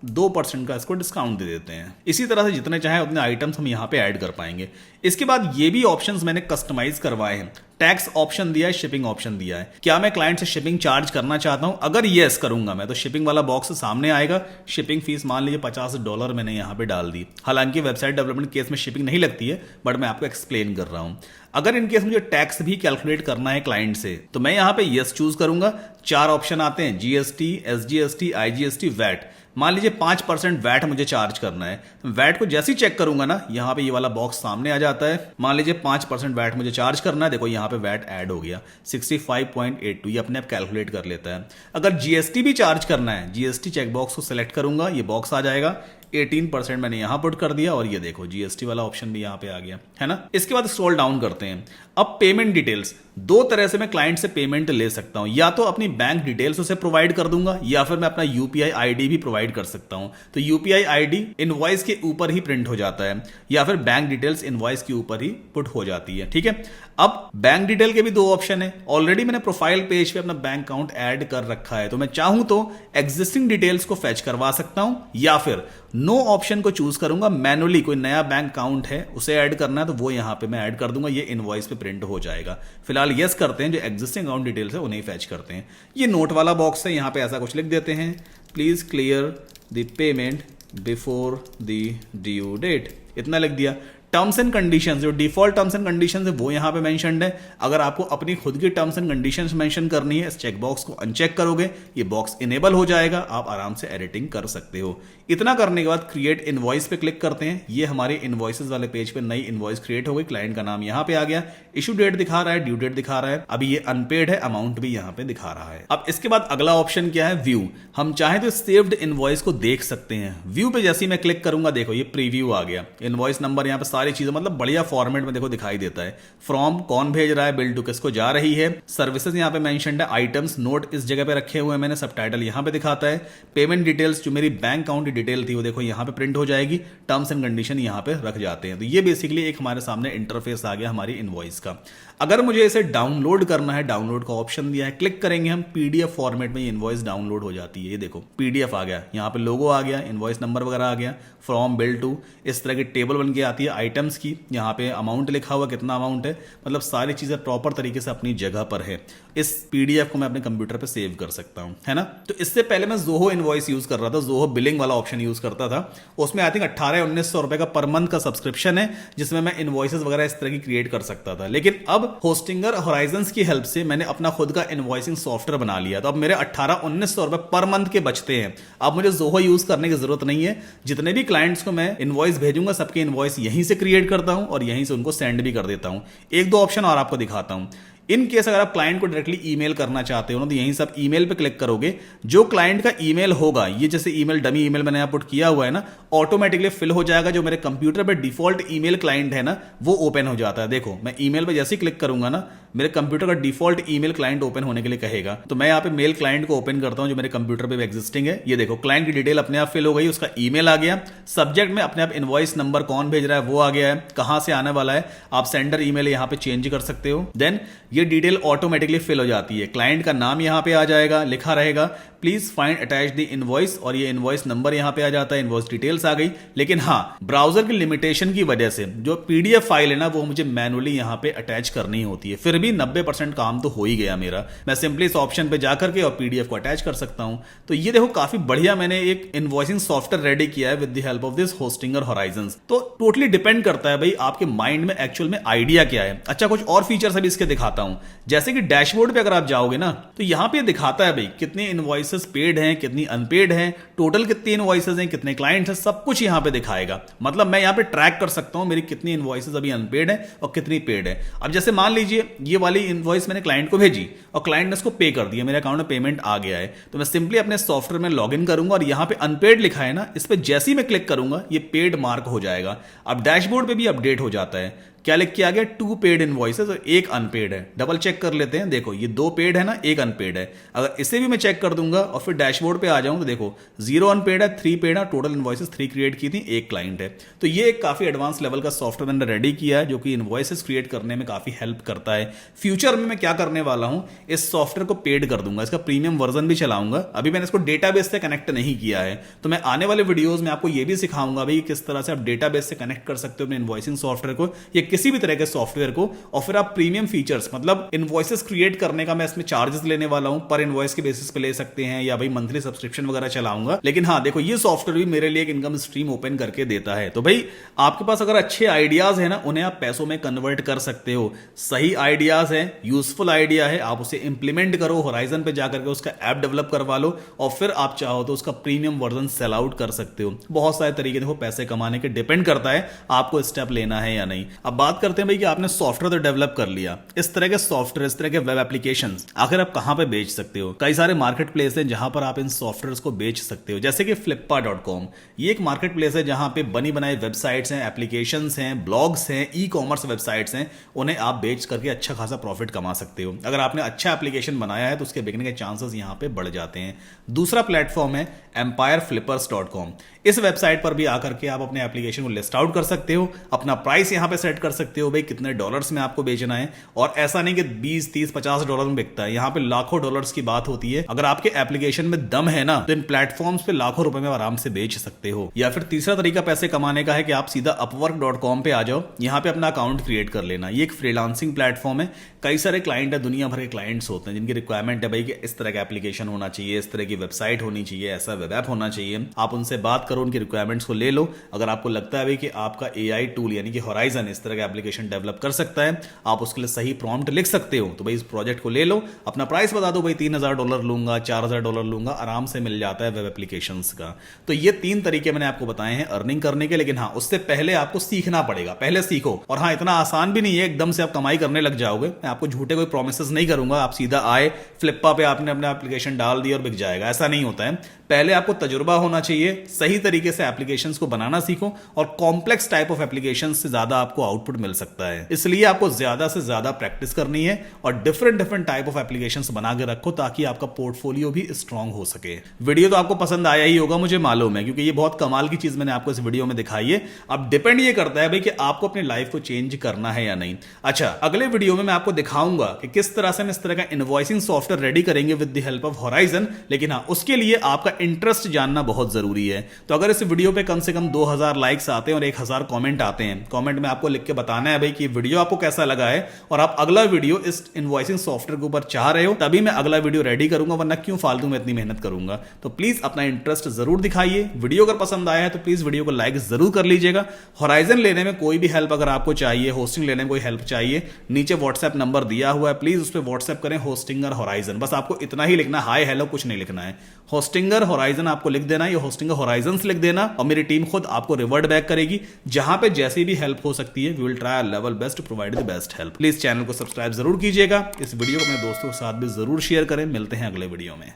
2% का इसको डिस्काउंट दे देते हैं। इसी तरह से जितने चाहे उतने आइटम्स हम यहाँ पे ऐड कर पाएंगे। इसके बाद ये भी ऑप्शंस मैंने कस्टमाइज करवाए हैं। टैक्स ऑप्शन दिया है, शिपिंग ऑप्शन दिया है। क्या मैं क्लाइंट से शिपिंग चार्ज करना चाहता हूं? अगर यस करूंगा मैं तो शिपिंग वाला बॉक्स सामने आएगा। शिपिंग फीस मान लीजिए $50 मैंने यहां पे डाल दी। हालांकि वेबसाइट डेवलपमेंट केस में शिपिंग नहीं लगती है, बट मैं आपको एक्सप्लेन कर रहा हूं। अगर इनकेस मुझे टैक्स भी कैलकुलेट करना है क्लाइंट से तो मैं यहां पे यस चूज करूंगा। 4 ऑप्शन आते हैं, जीएसटी, एसजीएसटी, आईजीएसटी, वैट। मान लीजिए 5% वैट मुझे चार्ज करना है। वैट को जैसे ही चेक करूंगा ना, यहां पे ये वाला बॉक्स सामने आ जाता है। मान लीजिए 5% वैट मुझे चार्ज करना है, देखो यहां पे वैट ऐड हो गया 65.82, ये अपने आप कैलकुलेट कर लेता है। अगर जीएसटी भी चार्ज करना है, जीएसटी चेक बॉक्स को सिलेक्ट करूंगा, ये बॉक्स आ जाएगा। 18% मैंने यहां पुट कर दिया और ये देखो जीएसटी वाला ऑप्शन भी यहां पे आ गया, है ना? इसके बाद स्क्रॉल डाउन करते हैं। अब पेमेंट डिटेल्स, 2 तरह से मैं क्लाइंट से पेमेंट ले सकता हूं, या तो अपनी बैंक डिटेल्स उसे प्रोवाइड कर दूंगा, या फिर मैं अपना यूपीआई आईडी भी प्रोवाइड कर सकता हूं। तो यूपीआई आईडी इनवॉइस के ऊपर ही प्रिंट हो जाता है, या फिर बैंक डिटेल्स इनवॉइस के ऊपर ही पुट हो जाती है, ठीक है? अब बैंक डिटेल के भी 2 ऑप्शन है। ऑलरेडी मैंने प्रोफाइल पेज पे अपना बैंक अकाउंट ऐड कर रखा है, तो मैं चाहूं तो एग्जिस्टिंग डिटेल्स को फेच करवा सकता हूं, या फिर नो ऑप्शन को चूज करूंगा। मैनुअली कोई नया बैंक अकाउंट है उसे ऐड करना है तो वो यहां पे मैं ऐड कर दूंगा, ये इनवॉइस पे प्रिंट हो जाएगा। फिलहाल यस करते हैं, जो एग्जिस्टिंग अकाउंट डिटेल्स है उन्हें फैच करते हैं। ये नोट वाला बॉक्स है, यहां पे ऐसा कुछ लिख देते हैं, please clear the payment before the due date, इतना लिख दिया। टर्म्स एंड कंडीशंस, जो डिफॉल्ट टर्म्स एंड कंडीशंस है वो यहां पे मेंशन्ड है। अगर आपको अपनी खुद की टर्म्स एंड कंडीशंस मेंशन करनी है, इस चेक बॉक्स को अनचेक करोगे, ये बॉक्स इनेबल हो जाएगा, आप आराम से एडिटिंग कर सकते हो। इतना करने के बाद क्रिएट इनवॉइस पे क्लिक करते हैं। ये हमारे इनवॉइसेस वाले पेज पे नई इनवॉइस क्रिएट हो गई। क्लाइंट का नाम यहां पे आ गया, इशू डेट दिखा रहा है, ड्यू डेट दिखा रहा है। अभी ये अनपेड है, अमाउंट भी यहां पे दिखा रहा है। अब इसके बाद अगला ऑप्शन क्या है? व्यू। हम चाहे तो सेव्ड इनवॉइस को देख सकते हैं। व्यू पे जैसे ही मैं क्लिक करूंगा, देखो ये प्रीव्यू आ गया, इनवॉइस नंबर, यहां पे सारी चीजें मतलब बढ़िया फॉर्मेट में देखो दिखाई देता है। फ्रॉम कौन भेज रहा है, बिल टू किसको जा रही है, सर्विसेज यहां पे मेंशन्ड है, आइटम्स नोट इस जगह पे रखे हुए हैं मैंने, सबटाइटल यहां पे दिखाता है, पेमेंट डिटेल्स जो मेरी बैंक अकाउंट की डिटेल थी वो देखो यहां पे प्रिंट हो जाएगी, टर्म्स एंड कंडीशन यहां पे रख जाते हैं। तो ये बेसिकली एक हमारे सामने इंटरफेस आ गया हमारी इनवॉइस का। अगर मुझे इसे डाउनलोड करना है, डाउनलोड का ऑप्शन दिया है, क्लिक करेंगे हम, पीडीएफ फॉर्मेट में इनवॉइस डाउनलोड हो जाती है। ये देखो पीडीएफ आ गया, यहां पे लोगो आ गया, इनवॉइस नंबर वगैरह आ गया, फ्रॉम, बिल टू, इस तरह की टेबल बन के आती है, आइटम्स की, यहाँ पे अमाउंट लिखा हुआ कितना अमाउंट है, मतलब सारी चीज़ें प्रॉपर तरीके से अपनी जगह पर है। इस पीडीएफ को मैं अपने कंप्यूटर पे सेव कर सकता हूँ, है ना। तो इससे पहले मैं जोहो इनवॉइस यूज कर रहा था, जोहो बिलिंग वाला ऑप्शन यूज करता था। उसमें आई थिंक 1800-1900 रुपए का पर मंथ का सब्सक्रिप्शन है, जिसमें मैं इनवॉइसेस वगैरह इस तरह की क्रिएट कर सकता था। लेकिन अब होस्टिंगर होराइजंस की हेल्प से मैंने अपना खुद का इनवॉइसिंग सॉफ्टवेयर बना लिया, तो अब मेरे 1800-1900 रुपए पर मंथ के बचते हैं। अब मुझे जोहो यूज करने की जरूरत नहीं है। जितने भी क्लाइंट्स को मैं इनवॉइस भेजूंगा सबके इनवॉइस यहीं से क्रिएट करता हूं और यहीं से उनको सेंड भी कर देता हूं। एक दो ऑप्शन और आपको दिखाता हूं। इन केस अगर आप क्लाइंट को डायरेक्टली ईमेल करना चाहते हो ना, तो यहीं से आप ईमेल पे क्लिक करोगे। जो क्लाइंट का ईमेल होगा, ये जैसे ईमेल डमी ईमेल मैंने यहाँ पुट किया हुआ है ना, ऑटोमेटिकली फिल हो जाएगा। जो मेरे कंप्यूटर पे डिफॉल्ट ईमेल क्लाइंट है ना, वो ओपन हो जाता है। देखो मैं ईमेल पे जैसे ही क्लिक करूंगा ना, मेरे कंप्यूटर का डिफॉल्ट ईमेल क्लाइंट ओपन होने के लिए कहेगा। तो मैं यहाँ पे मेल क्लाइंट को ओपन करता हूं जो मेरे कंप्यूटर पे एग्जिस्टिंग है। ये देखो क्लाइंट की डिटेल अपने आप फिल हो गई, उसका ईमेल आ गया, सब्जेक्ट में अपने आप इनवॉइस नंबर कौन भेज रहा है वो आ गया है, कहां से आने वाला है, आप सेंडर ईमेल यहाँ पे चेंज कर सकते हो। देन ये डिटेल ऑटोमेटिकली फिल हो जाती है। क्लाइंट का नाम यहाँ पे आ जाएगा, लिखा रहेगा please find attach the invoice, और ये इनवॉइस नंबर यहाँ पे आ जाता है, इनवॉइस डिटेल्स आ गई। लेकिन हाँ, ब्राउजर की लिमिटेशन की वजह से जो पीडीएफ फाइल है ना, वो मुझे मैनुअली यहाँ पे अटैच करनी होती है। फिर भी 90% काम तो हो ही गया मेरा। मैं सिंपली इस ऑप्शन पे जाकर के और पीडीएफ को अटैच कर सकता हूं। तो ये देखो काफी बढ़िया मैंने एक इनवॉइसिंग सॉफ्टवेयर रेडी किया है with the help of this Hostinger horizons. तो टोटली डिपेंड करता है भाई आपके माइंड में एक्चुअल में आइडिया क्या है। अच्छा, कुछ और फीचर्स अभी इसके दिखाता हूं। जैसे कि डैशबोर्ड पे अगर आप जाओगे ना, तो यहां पे दिखाता है भाई कितने इनवॉइसेस पेड हैं, कितनी अनपेड हैं, टोटल कितनी इनवॉइसेस हैं, कितने क्लाइंट्स हैं, सब कुछ यहां पे दिखाएगा। मतलब मैं यहां पे ट्रैक कर सकता हूं मेरी कितनी इनवॉइसेस अभी अनपेड है और कितनी पेड है। अब जैसे मान लीजिए ये वाली इनवॉइस मैंने क्लाइंट को भेजी और क्लाइंट ने इसको पे कर दिया, मेरे अकाउंट में पेमेंट आ गया है, तो मैं सिंपली अपने सॉफ्टवेयर में लॉगिन करूंगा और यहां पे अनपेड लिखा है ना, इस पे जैसे ही मैं क्लिक करूंगा ये पेड मार्क हो जाएगा। अब डैशबोर्ड पे भी अपडेट हो जाता है। क्या लिख के आ गया, 2 पेड इनवॉइसेस और 1 अनपेड है। डबल चेक कर लेते हैं, देखो ये 2 पेड है ना, 1 अनपेड है। अगर इसे भी मैं चेक कर दूंगा और फिर डैशबोर्ड पे आ जाऊं तो देखो 0 अनपेड है, 3 पेड है, टोटल इनवॉइसेस 3 क्रिएट की थी, 1 क्लाइंट है। तो ये एक काफी एडवांस लेवल का सॉफ्टवेयर मैंने रेडी किया है जो कि इनवॉइसेस क्रिएट करने में काफी हेल्प करता है। फ्यूचर में मैं क्या करने वाला हूं, इस सॉफ्टवेयर को पेड कर दूंगा, इसका प्रीमियम वर्जन भी चलाऊंगा। अभी मैंने इसको डेटाबेस से कनेक्ट नहीं किया है, तो मैं आने वाले वीडियोज में आपको ये भी सिखाऊंगा भाई किस तरह से आप डेटाबेस से कनेक्ट कर सकते हो अपने इनवॉइसिंग सॉफ्टवेयर को या किसी भी तरह के सॉफ्टवेयर को, और फिर आप प्रीमियम फीचर्स मतलब इनवॉइसेस क्रिएट करने का मैं इसमें चार्जेस लेने वाला हूं, पर इनवॉइस के बेसिस पे ले सकते हैं या भाई मंथली सब्सक्रिप्शन वगैरह चलाऊंगा। लेकिन हाँ देखो, ये सॉफ्टवेयर भी मेरे लिए एक इनकम स्ट्रीम ओपन करके देता है। तो भाई आपके पास अगर अच्छे आइडियाज है ना, उन्हें आप पैसों में कन्वर्ट कर सकते हो। सही आइडियाज है, यूजफुल आइडिया है, आप उसे इंप्लीमेंट करो, होराइजन पे जाकर के उसका ऐप डेवलप करवा लो और फिर आप चाहो तो उसका प्रीमियम वर्जन सेल आउट कर सकते हो। बहुत सारे तरीके देखो पैसे कमाने के, डिपेंड करता है आपको स्टेप लेना है या नहीं। अब बात करते हैं भाई कि आपने सॉफ्टवेयर तो डेवलप कर लिया, इस तरह के सॉफ्टवेयर, इस तरह के वेब एप्लीकेशंस आखिर आप कहां पे बेच सकते हो। कई सारे मार्केट प्लेस हैं जहां पर आप इन सॉफ्टवेयर्स को बेच सकते हो, जैसे कि flippa.com। ये एक मार्केट प्लेस है जहां पे बनी बनाई वेबसाइट्स हैं, एप्लीकेशंस हैं, ब्लॉग्स हैं, ई कॉमर्स वेबसाइट्स हैं, उन्हें आप बेच करके अच्छा खासा प्रॉफिट कमा सकते हो। अगर आपने अच्छा एप्लीकेशन बनाया है तो उसके बिकने के चांसेस यहां पे बढ़ जाते हैं। दूसरा प्लेटफॉर्म है empireflippers.com। इस वेबसाइट पर भी आकर के आप अपने एप्लीकेशन को लिस्ट आउट कर सकते हो, अपना प्राइस यहां पे सेट कर सकते हो भाई कितने डॉलर्स में आपको बेचना है। और ऐसा नहीं कि 20, 30, 50 डॉलर में बिकता है, यहां पे लाखों डॉलर्स की बात होती है। अगर आपके एप्लीकेशन में दम है ना, तो इन प्लेटफॉर्म्स पे लाखों रुपए में आराम से बेच सकते हो। या फिर तीसरा तरीका पैसे कमाने का है कि आप सीधा upwork.com पे आ जाओ, यहां पे अपना अकाउंट क्रिएट कर लेना। ये एक फ्रीलांसिंग प्लेटफॉर्म है। कई सारे क्लाइंट है, दुनिया भर के क्लाइंट्स होते हैं जिनकी रिक्वायरमेंट है भाई कि इस तरह का एप्लीकेशन होना चाहिए, इस तरह की वेबसाइट होनी चाहिए, ऐसा वेब ऐप होना चाहिए। आप उनसे बात करो, उनकी रिक्वायरमेंट्स को ले लो। अगर आपको लगता है भाई कि आपका एआई टूल यानी कि होराइजन इस तरह का एप्लीकेशन डेवलप कर सकता है, आप उसके लिए सही प्रॉम्प्ट लिख सकते हो, तो भाई इस प्रोजेक्ट को ले लो, अपना प्राइस बता दो भाई $3000 लूंगा, $4000 लूंगा, आराम से मिल जाता है वेब एप्लीकेशंस का। तो ये 3 तरीके मैंने आपको बताए हैं अर्निंग करने के। लेकिन हाँ, उससे पहले आपको सीखना पड़ेगा, पहले सीखो। और हाँ, इतना आसान भी नहीं है एकदम से आप कमाई करने लग जाओगे। मैं आपको झूठे कोई प्रोमिसेस नहीं करूंगा, आप सीधा आए फ्लिप्पा पे आपने अपना एप्लीकेशन डाल दिया और बिक जाएगा, ऐसा नहीं होता है। पहले आपको तजुर्बा होना चाहिए, सही तरीके से एप्लीकेशंस को बनाना सीखो, और कॉम्प्लेक्स टाइप ऑफ एप्लीकेशंस से ज्यादा आपको आउटपुट मिल सकता है। इसलिए आपको ज्यादा से ज्यादा प्रैक्टिस करनी है और डिफरेंट टाइप ऑफ एप्लीकेशंस बना के रखो ताकि आपका पोर्टफोलियो भी स्ट्रांग हो सके। वीडियो तो आपको पसंद आया ही होगा, मुझे मालूम है, क्योंकि ये बहुत कमाल की चीज मैंने आपको इस वीडियो में दिखाई है। अब डिपेंड ये करता है भाई कि आपको अपनी लाइफ को चेंज करना है या नहीं। अच्छा, अगले वीडियो में मैं आपको दिखाऊंगा कि किस तरह से हम इस तरह का इनवॉइसिंग सॉफ्टवेयर रेडी करेंगे with the help of horizon. लेकिन हाँ, उसके लिए आपका इंटरेस्ट जानना बहुत जरूरी है। तो अगर इस वीडियो पे कम से कम 2000 लाइक्स आते हैं और 1000 कमेंट आते हैं, कमेंट में आपको लिख के बताना है भाई कि वीडियो आपको कैसा लगा है और आप अगला वीडियो इस इनवॉइसिंग सॉफ्टवेयर के ऊपर चाह रहे हो, तभी मैं अगला वीडियो रेडी करूंगा, वरना क्यों फालतू में इतनी मेहनत करूंगा। तो प्लीज अपना इंटरेस्ट जरूर दिखाइए। वीडियो अगर पसंद आया है तो प्लीज वीडियो को लाइक जरूर कर लीजिएगा। होराइजन लेने में कोई भी हेल्प अगर आपको चाहिए, होस्टिंग लेने में कोई हेल्प चाहिए, नीचे व्हाट्सएप नंबर दिया हुआ है, प्लीज उस पर व्हाट्सएप करें, होस्टिंगर होराइजन। बस आपको इतना ही लिखना, हाय हेलो कुछ नहीं लिखना है, होस्टिंगर होराइजन आपको लिख देना, ये होस्टिंगर होराइजन लिख देना और मेरी टीम खुद आपको रिवर्ट बैक करेगी। जहां पे जैसी भी हेल्प हो सकती है, we will try our level best to provide the best help. Please channel को सब्सक्राइब जरूर कीजिएगा। इस वीडियो को अपने दोस्तों के साथ भी जरूर शेयर करें। मिलते हैं अगले वीडियो में।